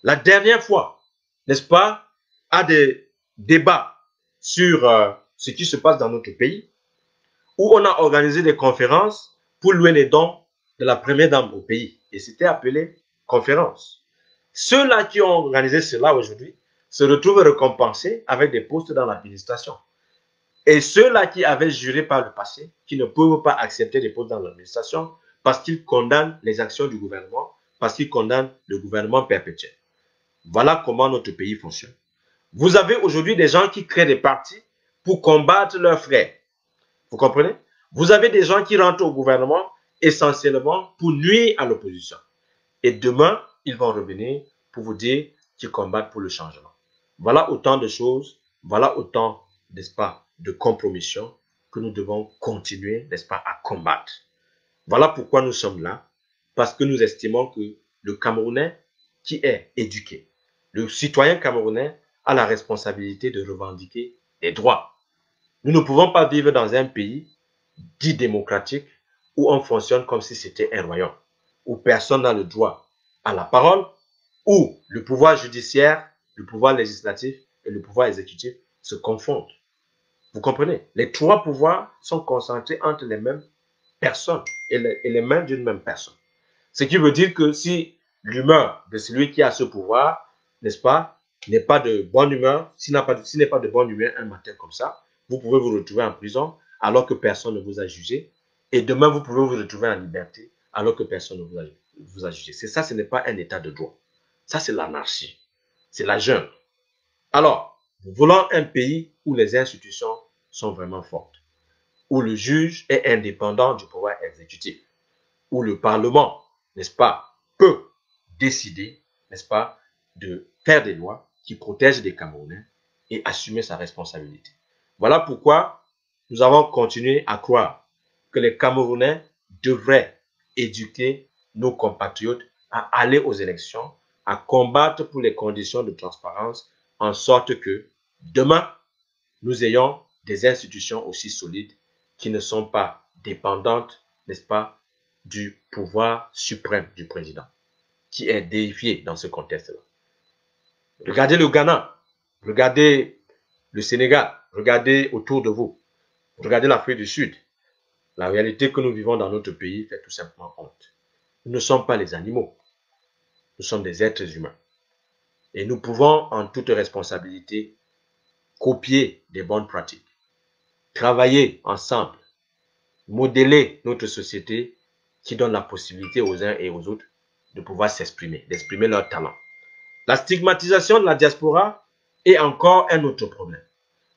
la dernière fois, n'est-ce pas, à des débats sur ce qui se passe dans notre pays, où on a organisé des conférences pour louer les dons de la première dame au pays. Et c'était appelé conférence. Ceux-là qui ont organisé cela aujourd'hui se retrouvent récompensés avec des postes dans l'administration. Et ceux-là qui avaient juré par le passé, qui ne peuvent pas accepter des postes dans l'administration parce qu'ils condamnent les actions du gouvernement, parce qu'ils condamnent le gouvernement perpétuel. Voilà comment notre pays fonctionne. Vous avez aujourd'hui des gens qui créent des partis pour combattre leurs frères. Vous comprenez? Vous avez des gens qui rentrent au gouvernement essentiellement pour nuire à l'opposition. Et demain, ils vont revenir pour vous dire qu'ils combattent pour le changement. Voilà autant de choses, voilà autant, n'est-ce pas, de compromissions que nous devons continuer, n'est-ce pas, à combattre. Voilà pourquoi nous sommes là, parce que nous estimons que le Camerounais qui est éduqué, le citoyen camerounais a la responsabilité de revendiquer des droits. Nous ne pouvons pas vivre dans un pays dit démocratique où on fonctionne comme si c'était un royaume, où personne n'a le droit à la parole, où le pouvoir judiciaire, le pouvoir législatif et le pouvoir exécutif se confondent. Vous comprenez? Les trois pouvoirs sont concentrés entre les mêmes personnes et les mains d'une même personne. Ce qui veut dire que si l'humeur de celui qui a ce pouvoir, n'est-ce pas, n'est pas de bonne humeur, s'il n'est pas de bonne humeur un matin comme ça, vous pouvez vous retrouver en prison alors que personne ne vous a jugé. Et demain, vous pouvez vous retrouver en liberté alors que personne ne vous a jugé. C'est ça, ce n'est pas un état de droit. Ça, c'est l'anarchie. C'est la jungle. Alors, nous voulons un pays où les institutions sont vraiment fortes, où le juge est indépendant du pouvoir exécutif, où le Parlement, n'est-ce pas, peut décider, n'est-ce pas, de faire des lois qui protègent les Camerounais et assumer sa responsabilité. Voilà pourquoi nous avons continué à croire que les Camerounais devraient éduquer nos compatriotes à aller aux élections, à combattre pour les conditions de transparence, en sorte que demain, nous ayons des institutions aussi solides qui ne sont pas dépendantes, n'est-ce pas, du pouvoir suprême du président, qui est déifié dans ce contexte-là. Regardez le Ghana, regardez le Sénégal, regardez autour de vous, regardez l'Afrique du Sud. La réalité que nous vivons dans notre pays fait tout simplement honte. Nous ne sommes pas les animaux, nous sommes des êtres humains. Et nous pouvons, en toute responsabilité, copier des bonnes pratiques, travailler ensemble, modeler notre société qui donne la possibilité aux uns et aux autres de pouvoir s'exprimer, d'exprimer leur talent. La stigmatisation de la diaspora est encore un autre problème.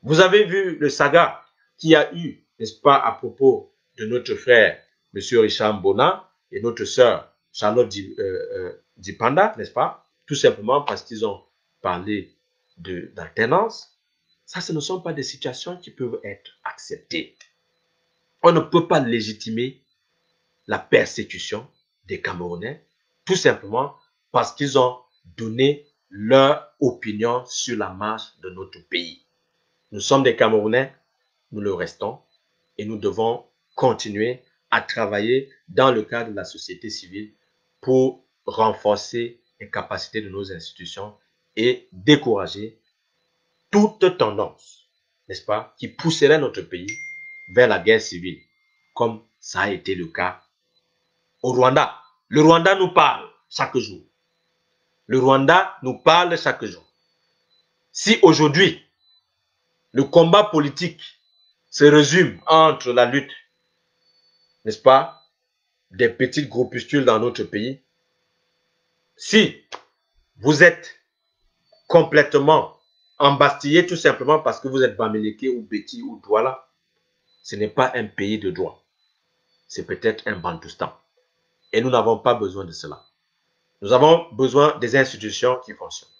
Vous avez vu le saga qu'il y a eu, n'est-ce pas, à propos de notre frère, M. Richard Mbona, et notre sœur, Charlotte Dipanda, n'est-ce pas, tout simplement parce qu'ils ont parlé d'alternance. Ça, ce ne sont pas des situations qui peuvent être acceptées. On ne peut pas légitimer la persécution des Camerounais, tout simplement parce qu'ils ont donné leur opinion sur la marche de notre pays. Nous sommes des Camerounais, nous le restons, et nous devons continuer à travailler dans le cadre de la société civile pour renforcer les capacités de nos institutions et décourager toute tendance, n'est-ce pas, qui pousserait notre pays vers la guerre civile, comme ça a été le cas au Rwanda. Le Rwanda nous parle chaque jour. Le Rwanda nous parle chaque jour. Si aujourd'hui, le combat politique se résume entre la lutte, n'est-ce pas, des petites groupuscules dans notre pays, si vous êtes complètement embastillé tout simplement parce que vous êtes Bamileke ou Beti ou Douala, ce n'est pas un pays de droit. C'est peut-être un Bantoustan. Et nous n'avons pas besoin de cela. Nous avons besoin des institutions qui fonctionnent.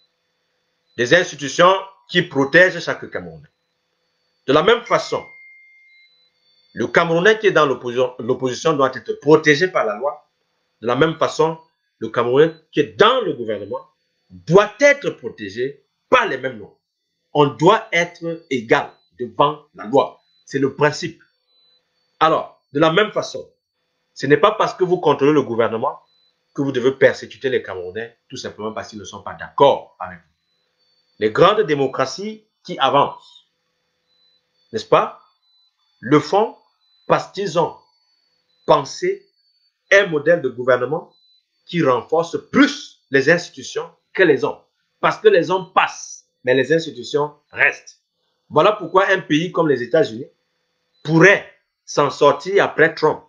Des institutions qui protègent chaque Camerounais. De la même façon, le Camerounais qui est dans l'opposition doit être protégé par la loi. De la même façon, le Camerounais qui est dans le gouvernement doit être protégé par les mêmes lois. On doit être égal devant la loi. C'est le principe. Alors, de la même façon, ce n'est pas parce que vous contrôlez le gouvernement que vous devez persécuter les Camerounais, tout simplement parce qu'ils ne sont pas d'accord avec vous. Les grandes démocraties qui avancent, n'est-ce pas, le font parce qu'ils ont pensé un modèle de gouvernement qui renforce plus les institutions que les hommes. Parce que les hommes passent, mais les institutions restent. Voilà pourquoi un pays comme les États-Unis pourrait s'en sortir après Trump.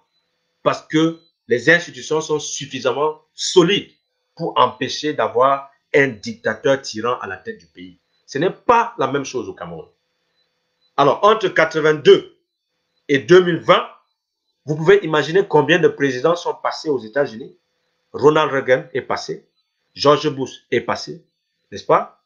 Parce que les institutions sont suffisamment solides pour empêcher d'avoir un dictateur tyran à la tête du pays. Ce n'est pas la même chose au Cameroun. Alors, entre 82 et 2020, vous pouvez imaginer combien de présidents sont passés aux États-Unis. Ronald Reagan est passé, George Bush est passé, n'est-ce pas?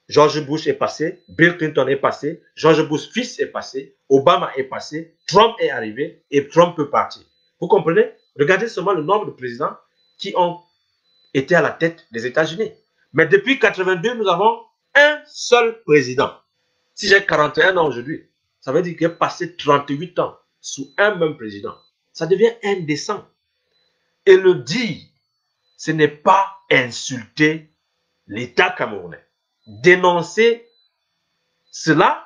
George Bush est passé, Bill Clinton est passé, George Bush fils est passé, Obama est passé, Trump est arrivé et Trump peut partir. Vous comprenez? Regardez seulement le nombre de présidents qui ont été à la tête des États-Unis. Mais depuis 82, nous avons un seul président. Si j'ai 41 ans aujourd'hui, ça veut dire qu'il est passé 38 ans sous un même président. Ça devient indécent. Et le dire, ce n'est pas insulter l'État camerounais. Dénoncer cela,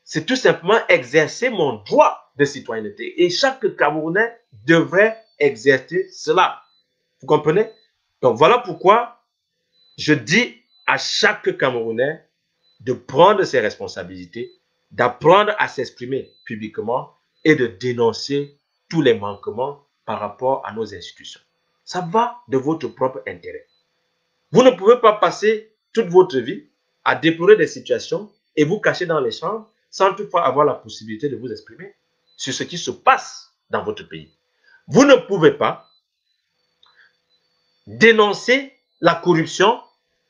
c'est tout simplement exercer mon droit de citoyenneté. Et chaque Camerounais devrait exercer cela. Vous comprenez? Donc voilà pourquoi je dis à chaque Camerounais de prendre ses responsabilités, d'apprendre à s'exprimer publiquement et de dénoncer tous les manquements par rapport à nos institutions. Ça va de votre propre intérêt. Vous ne pouvez pas passer toute votre vie à déplorer des situations et vous cacher dans les chambres sans toutefois avoir la possibilité de vous exprimer sur ce qui se passe dans votre pays. Vous ne pouvez pas dénoncer la corruption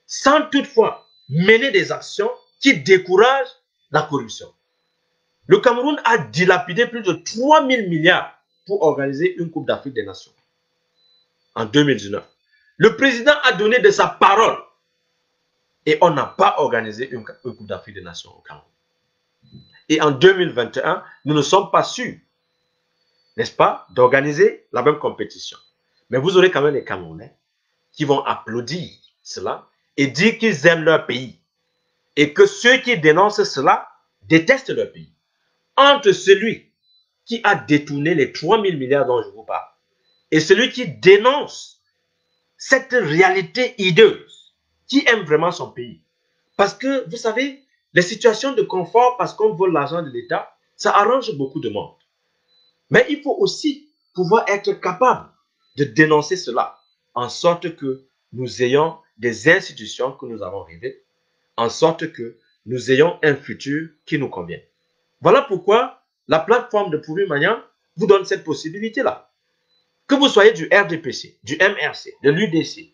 sans toutefois mener des actions qui découragent la corruption. Le Cameroun a dilapidé plus de 3 000 milliards pour organiser une Coupe d'Afrique des Nations en 2019. Le président a donné de sa parole et on n'a pas organisé une Coupe d'Afrique des Nations au Cameroun. Et en 2021, nous ne sommes pas sûrs, n'est-ce pas, d'organiser la même compétition. Mais vous aurez quand même les Camerounais qui vont applaudir cela et dire qu'ils aiment leur pays. Et que ceux qui dénoncent cela détestent leur pays. Entre celui qui a détourné les 3 000 milliards dont je vous parle et celui qui dénonce cette réalité hideuse, qui aime vraiment son pays. Parce que, vous savez, les situations de confort, parce qu'on vole l'argent de l'État, ça arrange beaucoup de monde. Mais il faut aussi pouvoir être capable de dénoncer cela, en sorte que nous ayons des institutions que nous avons rêvées, en sorte que nous ayons un futur qui nous convient. Voilà pourquoi la plateforme de Prouvi Magnan vous donne cette possibilité-là. Que vous soyez du RDPC, du MRC, de l'UDC,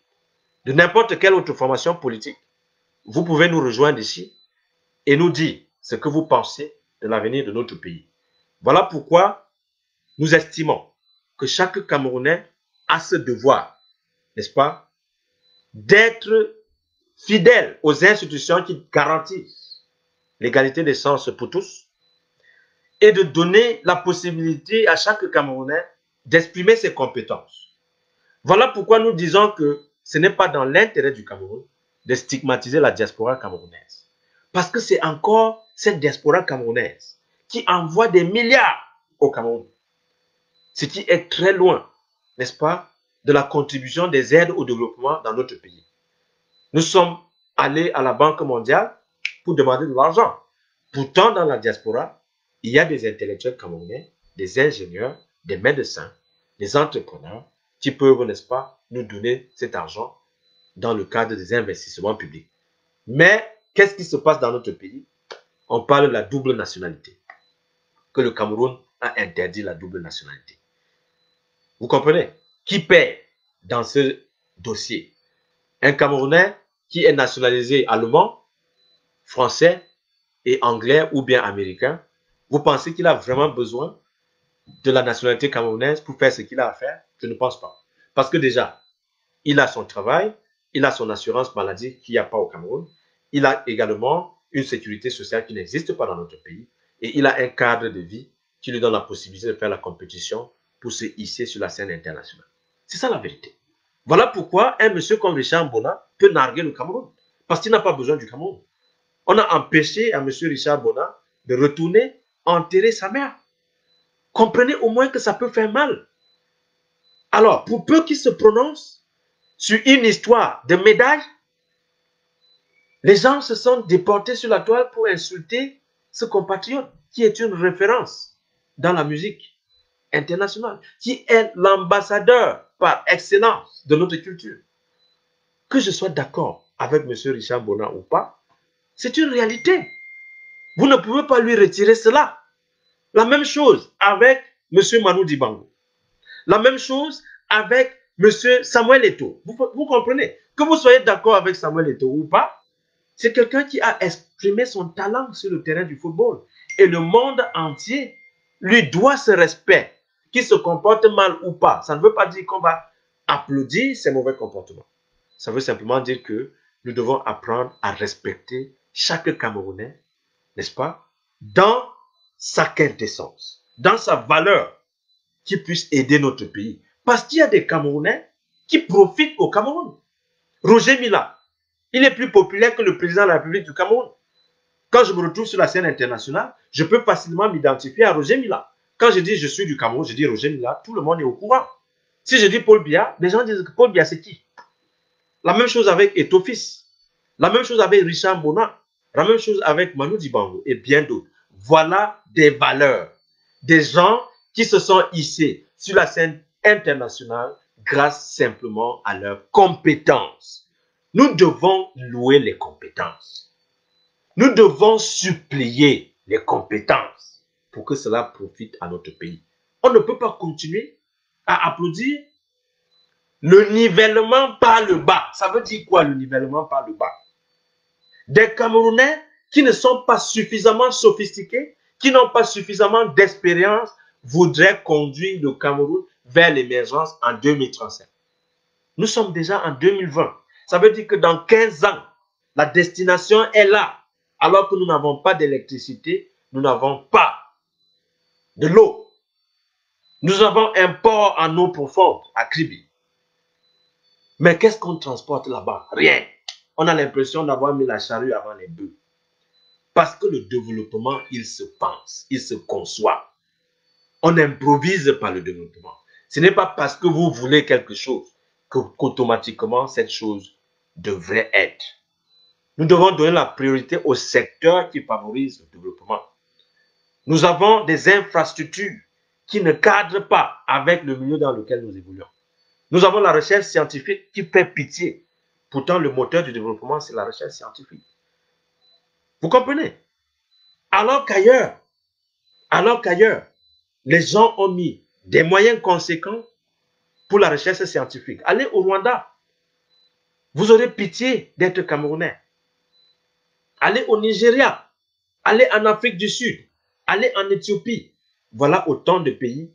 de n'importe quelle autre formation politique, vous pouvez nous rejoindre ici et nous dire ce que vous pensez de l'avenir de notre pays. Voilà pourquoi nous estimons que chaque Camerounais a ce devoir, n'est-ce pas, d'être fidèle aux institutions qui garantissent l'égalité des chances pour tous et de donner la possibilité à chaque Camerounais d'exprimer ses compétences. Voilà pourquoi nous disons que ce n'est pas dans l'intérêt du Cameroun de stigmatiser la diaspora camerounaise. Parce que c'est encore cette diaspora camerounaise qui envoie des milliards au Cameroun. Ce qui est très loin, n'est-ce pas, de la contribution des aides au développement dans notre pays. Nous sommes allés à la Banque mondiale pour demander de l'argent. Pourtant, dans la diaspora, il y a des intellectuels camerounais, des ingénieurs, des médecins, des entrepreneurs qui peuvent, n'est-ce pas, nous donner cet argent dans le cadre des investissements publics. Mais qu'est-ce qui se passe dans notre pays? On parle de la double nationalité. Que le Cameroun a interdit la double nationalité. Vous comprenez? Qui paie dans ce dossier? Un Camerounais qui est nationalisé allemand, français et anglais ou bien américain. Vous pensez qu'il a vraiment besoin de la nationalité camerounaise pour faire ce qu'il a à faire? Je ne pense pas. Parce que déjà, Il a son travail, il a son assurance maladie qu'il n'y a pas au Cameroun. Il a également une sécurité sociale qui n'existe pas dans notre pays. Et il a un cadre de vie qui lui donne la possibilité de faire la compétition pour se hisser sur la scène internationale. C'est ça la vérité. Voilà pourquoi un monsieur comme Richard Bona peut narguer le Cameroun. Parce qu'il n'a pas besoin du Cameroun. On a empêché à monsieur Richard Bona de retourner enterrer sa mère. Comprenez au moins que ça peut faire mal. Alors, pour peu qu'il se prononce sur une histoire de médaille, les gens se sont déportés sur la toile pour insulter ce compatriote qui est une référence dans la musique internationale, qui est l'ambassadeur par excellence de notre culture. Que je sois d'accord avec M. Richard Bona ou pas, c'est une réalité. Vous ne pouvez pas lui retirer cela. La même chose avec M. Manu Dibango. La même chose avec M. Samuel Eto'o. Vous comprenez? Que vous soyez d'accord avec Samuel Eto'o ou pas, c'est quelqu'un qui a exprimé son talent sur le terrain du football. Et le monde entier lui doit ce respect. Qu'il se comporte mal ou pas, ça ne veut pas dire qu'on va applaudir ses mauvais comportements. Ça veut simplement dire que nous devons apprendre à respecter chaque Camerounais, n'est-ce pas, dans sa quintessence, dans sa valeur, qui puisse aider notre pays. Parce qu'il y a des Camerounais qui profitent au Cameroun. Roger Mila, il est plus populaire que le président de la République du Cameroun. Quand je me retrouve sur la scène internationale, je peux facilement m'identifier à Roger Mila. Quand je dis je suis du Cameroun, je dis Roger Mila, tout le monde est au courant. Si je dis Paul Biya, les gens disent que Paul Biya c'est qui? La même chose avec Eto'o Fils. La même chose avec Richard Bona. La même chose avec Manu Dibango et bien d'autres. Voilà des valeurs. Des gens qui se sont hissés sur la scène internationale grâce simplement à leurs compétences. Nous devons louer les compétences. Nous devons supplier les compétences pour que cela profite à notre pays. On ne peut pas continuer à applaudir le nivellement par le bas. Ça veut dire quoi le nivellement par le bas? Des Camerounais qui ne sont pas suffisamment sophistiqués, qui n'ont pas suffisamment d'expérience, voudraient conduire le Cameroun vers l'émergence en 2035. Nous sommes déjà en 2020. Ça veut dire que dans 15 ans, la destination est là. Alors que nous n'avons pas d'électricité, nous n'avons pas de l'eau. Nous avons un port en eau profonde à Kribi. Mais qu'est-ce qu'on transporte là-bas? Rien. On a l'impression d'avoir mis la charrue avant les bœufs. Parce que le développement, il se pense, il se conçoit. On n'improvise pas le développement. Ce n'est pas parce que vous voulez quelque chose qu'automatiquement cette chose devrait être. Nous devons donner la priorité au secteur qui favorise le développement. Nous avons des infrastructures qui ne cadrent pas avec le milieu dans lequel nous évoluons. Nous avons la recherche scientifique qui fait pitié. Pourtant, le moteur du développement, c'est la recherche scientifique. Vous comprenez? Alors qu'ailleurs, les gens ont mis des moyens conséquents pour la recherche scientifique. Allez au Rwanda. Vous aurez pitié d'être Camerounais. Allez au Nigeria. Allez en Afrique du Sud. Allez en Éthiopie. Voilà autant de pays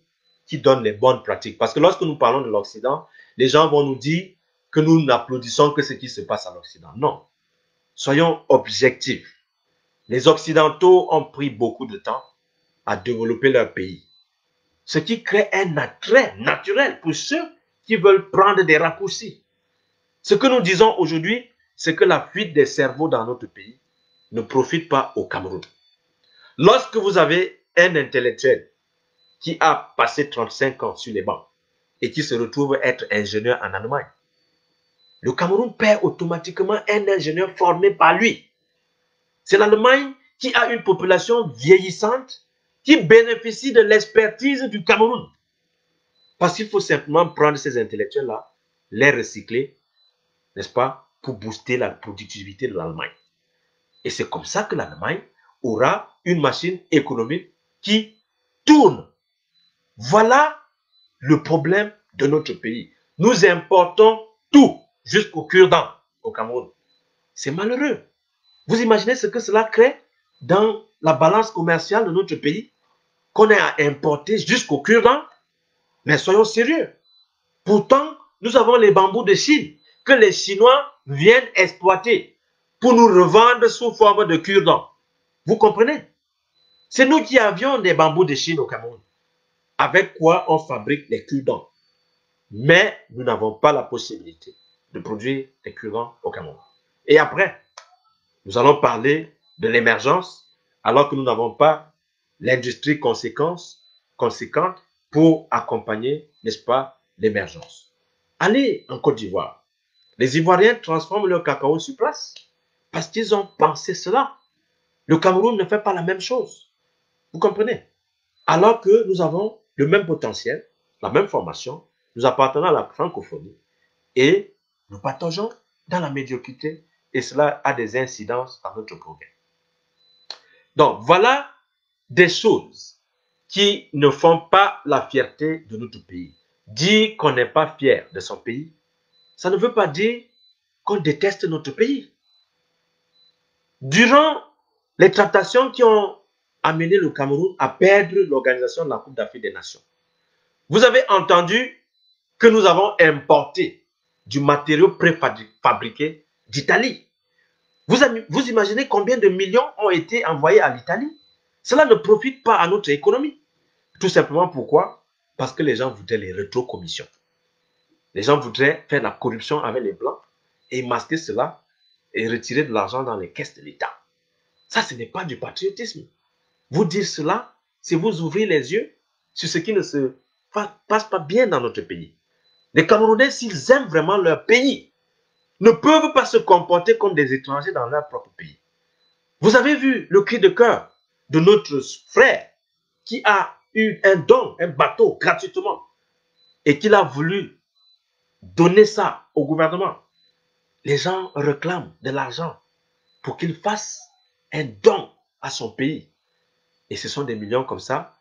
qui donnent les bonnes pratiques. Parce que lorsque nous parlons de l'Occident, les gens vont nous dire que nous n'applaudissons que ce qui se passe à l'Occident. Non. Soyons objectifs. Les Occidentaux ont pris beaucoup de temps à développer leur pays. Ce qui crée un attrait naturel pour ceux qui veulent prendre des raccourcis. Ce que nous disons aujourd'hui, c'est que la fuite des cerveaux dans notre pays ne profite pas au Cameroun. Lorsque vous avez un intellectuel qui a passé 35 ans sur les bancs et qui se retrouve être ingénieur en Allemagne, le Cameroun perd automatiquement un ingénieur formé par lui. C'est l'Allemagne qui a une population vieillissante qui bénéficie de l'expertise du Cameroun. Parce qu'il faut simplement prendre ces intellectuels-là, les recycler, n'est-ce pas, pour booster la productivité de l'Allemagne. Et c'est comme ça que l'Allemagne aura une machine économique qui tourne. Voilà le problème de notre pays. Nous importons tout jusqu'au cure-dent au Cameroun. C'est malheureux. Vous imaginez ce que cela crée dans la balance commerciale de notre pays? Qu'on ait à importer jusqu'au cure-dent? Mais soyons sérieux. Pourtant, nous avons les bambous de Chine que les Chinois viennent exploiter pour nous revendre sous forme de cure-dents. Vous comprenez? C'est nous qui avions des bambous de Chine au Cameroun, avec quoi on fabrique les cure-dents. Mais nous n'avons pas la possibilité de produire des cure-dents au Cameroun. Et après, nous allons parler de l'émergence, alors que nous n'avons pas l'industrie conséquente pour accompagner, n'est-ce pas, l'émergence. Allez en Côte d'Ivoire. Les Ivoiriens transforment leur cacao sur place parce qu'ils ont pensé cela. Le Cameroun ne fait pas la même chose. Vous comprenez? Alors que nous avons le même potentiel, la même formation, nous appartenons à la francophonie et nous partageons dans la médiocrité et cela a des incidences dans notre progrès. Donc, voilà des choses qui ne font pas la fierté de notre pays. Dire qu'on n'est pas fier de son pays, ça ne veut pas dire qu'on déteste notre pays. Durant les tractations qui ont amené le Cameroun à perdre l'organisation de la Coupe d'Afrique des Nations, vous avez entendu que nous avons importé du matériau préfabriqué d'Italie. Vous imaginez combien de millions ont été envoyés à l'Italie? Cela ne profite pas à notre économie. Tout simplement pourquoi? Parce que les gens voudraient les rétrocommissions. Les gens voudraient faire la corruption avec les Blancs et masquer cela et retirer de l'argent dans les caisses de l'État. Ça, ce n'est pas du patriotisme. Vous dire cela, c'est vous ouvrir les yeux sur ce qui ne se passe pas bien dans notre pays. Les Camerounais, s'ils aiment vraiment leur pays, ne peuvent pas se comporter comme des étrangers dans leur propre pays. Vous avez vu le cri de cœur de notre frère qui a eu un don, un bateau gratuitement et qu'il a voulu donner ça au gouvernement. Les gens réclament de l'argent pour qu'il fasse un don à son pays. Et ce sont des millions comme ça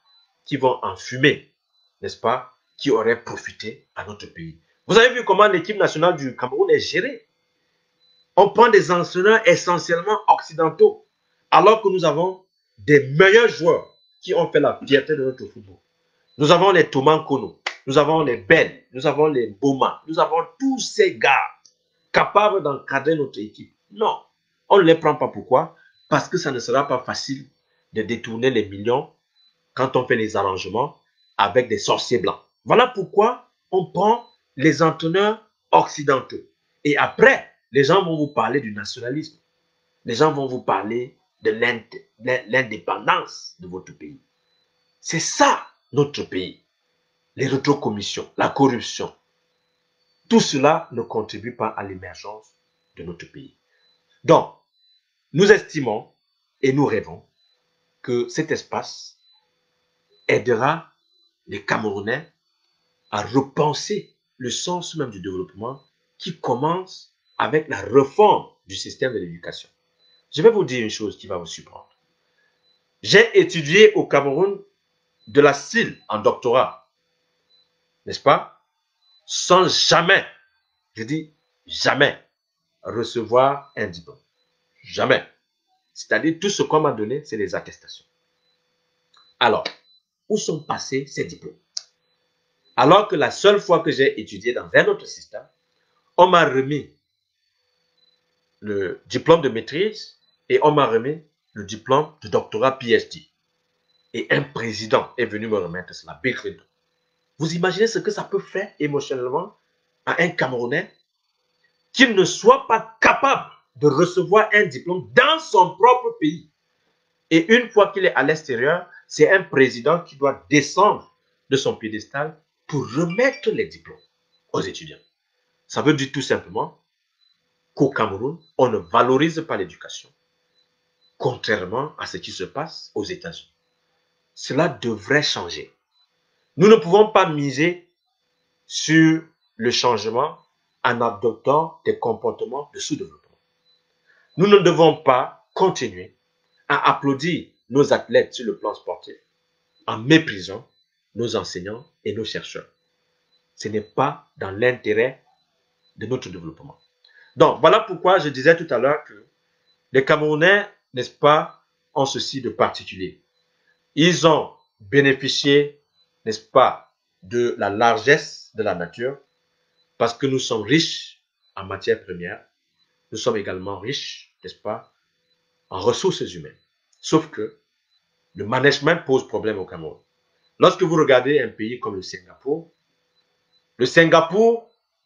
qui vont en fumer, n'est-ce pas, qui auraient profité à notre pays. Vous avez vu comment l'équipe nationale du Cameroun est gérée. On prend des entraîneurs essentiellement occidentaux, alors que nous avons des meilleurs joueurs qui ont fait la fierté de notre football. Nous avons les Thomas Kono, nous avons les Ben, nous avons les Boma, nous avons tous ces gars capables d'encadrer notre équipe. Non, on ne les prend pas. Pourquoi? Parce que ça ne sera pas facile de détourner les millions quand on fait les arrangements avec des sorciers blancs. Voilà pourquoi on prend les entraîneurs occidentaux. Et après, les gens vont vous parler du nationalisme. Les gens vont vous parler de l'indépendance de votre pays. C'est ça, notre pays. Les rétrocommissions, la corruption. Tout cela ne contribue pas à l'émergence de notre pays. Donc, nous estimons et nous rêvons que cet espace aidera les Camerounais à repenser le sens même du développement qui commence avec la réforme du système de l'éducation. Je vais vous dire une chose qui va vous surprendre. J'ai étudié au Cameroun de la CIL en doctorat, n'est-ce pas? Sans jamais, je dis jamais, recevoir un diplôme. Jamais. C'est-à-dire, tout ce qu'on m'a donné, c'est des attestations. Alors, où sont passés ces diplômes? Alors que la seule fois que j'ai étudié dans un autre système, on m'a remis le diplôme de maîtrise et on m'a remis le diplôme de doctorat PhD. Et un président est venu me remettre cela, Bill Clinton. Vous imaginez ce que ça peut faire émotionnellement à un Camerounais qu'il ne soit pas capable de recevoir un diplôme dans son propre pays. Et une fois qu'il est à l'extérieur, c'est un président qui doit descendre de son piédestal pour remettre les diplômes aux étudiants. Ça veut dire tout simplement qu'au Cameroun, on ne valorise pas l'éducation, contrairement à ce qui se passe aux États-Unis. Cela devrait changer. Nous ne pouvons pas miser sur le changement en adoptant des comportements de sous-développement. Nous ne devons pas continuer à applaudir nos athlètes sur le plan sportif en méprisant nos enseignants et nos chercheurs. Ce n'est pas dans l'intérêt de notre développement. Donc, voilà pourquoi je disais tout à l'heure que les Camerounais, n'est-ce pas, ont ceci de particulier. Ils ont bénéficié, n'est-ce pas, de la largesse de la nature. Parce que nous sommes riches en matières premières. Nous sommes également riches, n'est-ce pas, en ressources humaines. Sauf que le management pose problème au Cameroun. Lorsque vous regardez un pays comme le Singapour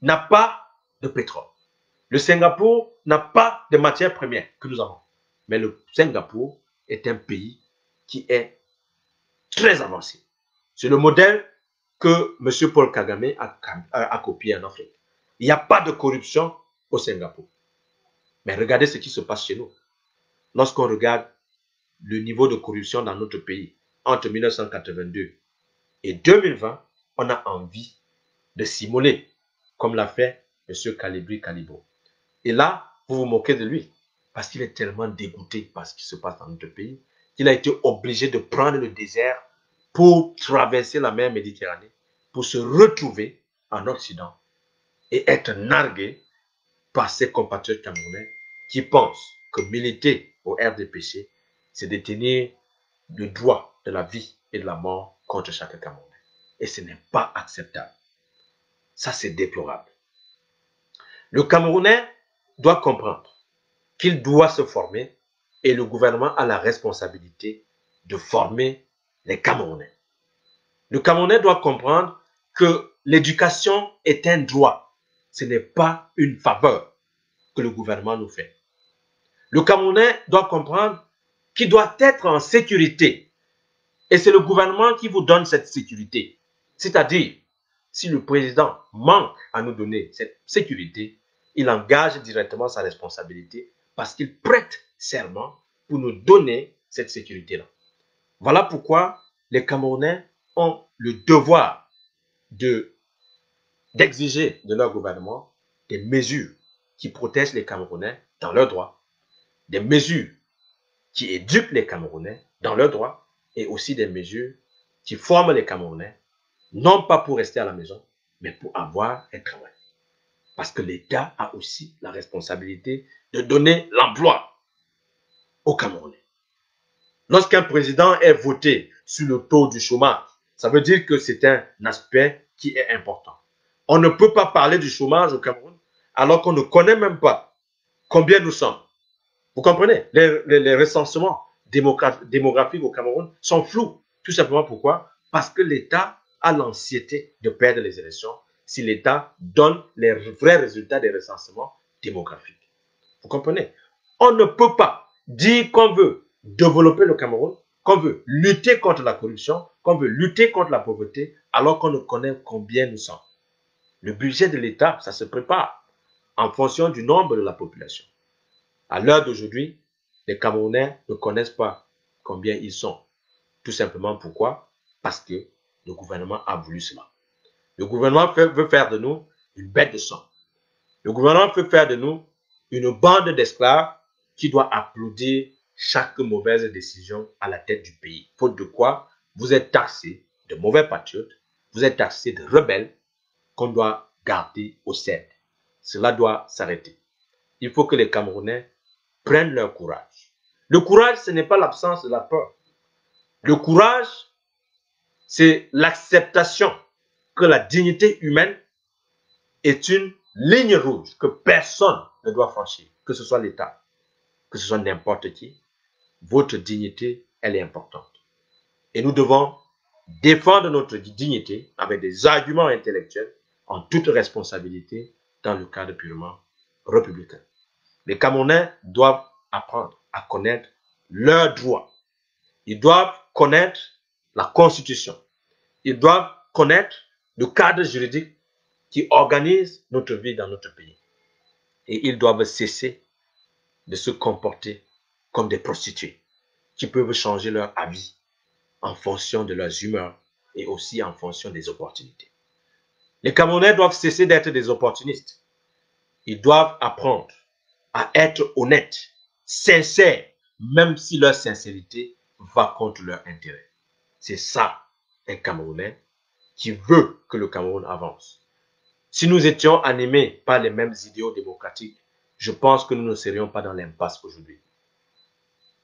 n'a pas de pétrole. Le Singapour n'a pas de matières premières que nous avons. Mais le Singapour est un pays qui est très avancé. C'est le modèle que M. Paul Kagame a copié en Afrique. Il n'y a pas de corruption au Singapour. Mais regardez ce qui se passe chez nous. Lorsqu'on regarde le niveau de corruption dans notre pays entre 1982 et 2020, on a envie de s'immoler, comme l'a fait M. Kalibri Kalibo. Et là, vous vous moquez de lui, parce qu'il est tellement dégoûté par ce qui se passe dans notre pays, qu'il a été obligé de prendre le désert pour traverser la mer Méditerranée, pour se retrouver en Occident et être nargué par ses compatriotes camerounais qui pensent que militer au RDPC, c'est détenir le droit de la vie et de la mort contre chaque Camerounais. Et ce n'est pas acceptable. Ça, c'est déplorable. Le Camerounais doit comprendre qu'il doit se former et le gouvernement a la responsabilité de former les Camerounais. Le Camerounais doit comprendre que l'éducation est un droit. Ce n'est pas une faveur que le gouvernement nous fait. Le Camerounais doit comprendre qu'il doit être en sécurité. Et c'est le gouvernement qui vous donne cette sécurité. C'est-à-dire, si le président manque à nous donner cette sécurité, il engage directement sa responsabilité parce qu'il prête serment pour nous donner cette sécurité-là. Voilà pourquoi les Camerounais ont le devoir d'exiger de leur gouvernement des mesures qui protègent les Camerounais dans leurs droits, des mesures qui éduquent les Camerounais dans leurs droits et aussi des mesures qui forment les Camerounais, non pas pour rester à la maison, mais pour avoir un travail. Parce que l'État a aussi la responsabilité de donner l'emploi aux Camerounais. Lorsqu'un président est voté sur le taux du chômage, ça veut dire que c'est un aspect qui est important. On ne peut pas parler du chômage au Cameroun alors qu'on ne connaît même pas combien nous sommes. Vous comprenez? Les recensements démographiques au Cameroun sont flous. Tout simplement pourquoi? Parce que l'État a l'anxiété de perdre les élections si l'État donne les vrais résultats des recensements démographiques. Vous comprenez? On ne peut pas dire qu'on veut développer le Cameroun, qu'on veut lutter contre la corruption, qu'on veut lutter contre la pauvreté, alors qu'on ne connaît combien nous sommes. Le budget de l'État, ça se prépare en fonction du nombre de la population. À l'heure d'aujourd'hui, les Camerounais ne connaissent pas combien ils sont. Tout simplement pourquoi? Parce que le gouvernement a voulu cela. Le gouvernement veut faire de nous une bête de somme. Le gouvernement veut faire de nous une bande d'esclaves qui doit applaudir chaque mauvaise décision à la tête du pays. Faute de quoi, vous êtes taxés de mauvais patriotes, vous êtes taxés de rebelles qu'on doit garder au cèdre. Cela doit s'arrêter. Il faut que les Camerounais prennent leur courage. Le courage, ce n'est pas l'absence de la peur. Le courage, c'est l'acceptation que la dignité humaine est une ligne rouge que personne ne doit franchir, que ce soit l'État, que ce soit n'importe qui. Votre dignité, elle est importante. Et nous devons défendre notre dignité avec des arguments intellectuels en toute responsabilité dans le cadre purement républicain. Les Camerounais doivent apprendre à connaître leurs droits. Ils doivent connaître la Constitution. Ils doivent connaître le cadre juridique qui organise notre vie dans notre pays. Et ils doivent cesser de se comporter comme des prostituées qui peuvent changer leur avis en fonction de leurs humeurs et aussi en fonction des opportunités. Les Camerounais doivent cesser d'être des opportunistes. Ils doivent apprendre à être honnêtes, sincères, même si leur sincérité va contre leur intérêt. C'est ça, un Camerounais qui veut que le Cameroun avance. Si nous étions animés par les mêmes idéaux démocratiques, je pense que nous ne serions pas dans l'impasse aujourd'hui.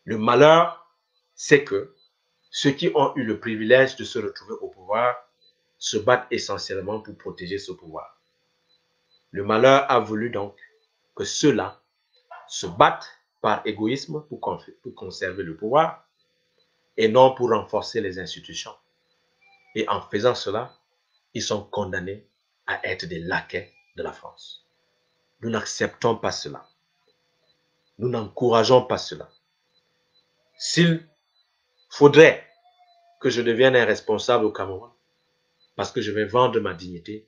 Le malheur, c'est que ceux qui ont eu le privilège de se retrouver au pouvoir se battent essentiellement pour protéger ce pouvoir. Le malheur a voulu donc que ceux-là se battent par égoïsme pour conserver le pouvoir et non pour renforcer les institutions. Et en faisant cela, ils sont condamnés à être des laquais de la France. Nous n'acceptons pas cela. Nous n'encourageons pas cela. S'il faudrait que je devienne un responsable au Cameroun, parce que je vais vendre ma dignité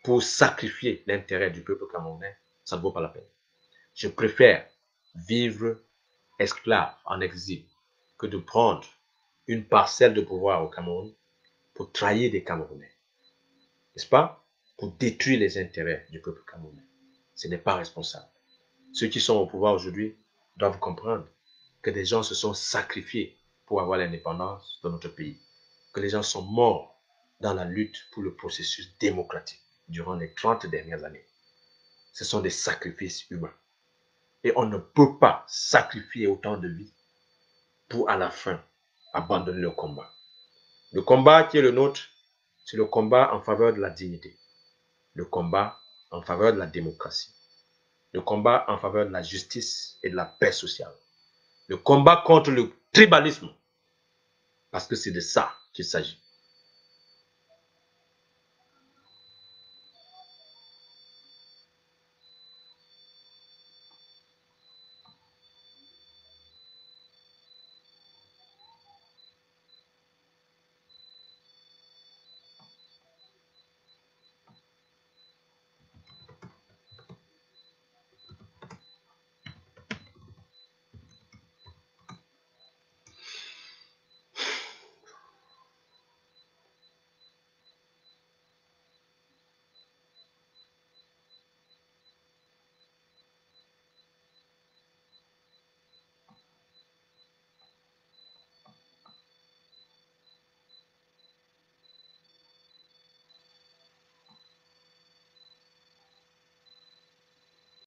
pour sacrifier l'intérêt du peuple camerounais, ça ne vaut pas la peine. Je préfère vivre esclave en exil que de prendre une parcelle de pouvoir au Cameroun pour trahir des Camerounais. N'est-ce pas? Pour détruire les intérêts du peuple camerounais. Ce n'est pas responsable. Ceux qui sont au pouvoir aujourd'hui doivent comprendre que des gens se sont sacrifiés pour avoir l'indépendance de notre pays, que les gens sont morts dans la lutte pour le processus démocratique durant les 30 dernières années. Ce sont des sacrifices humains. Et on ne peut pas sacrifier autant de vies pour à la fin abandonner le combat. Le combat qui est le nôtre, c'est le combat en faveur de la dignité, le combat en faveur de la démocratie, le combat en faveur de la justice et de la paix sociale, le combat contre le tribalisme, parce que c'est de ça qu'il s'agit.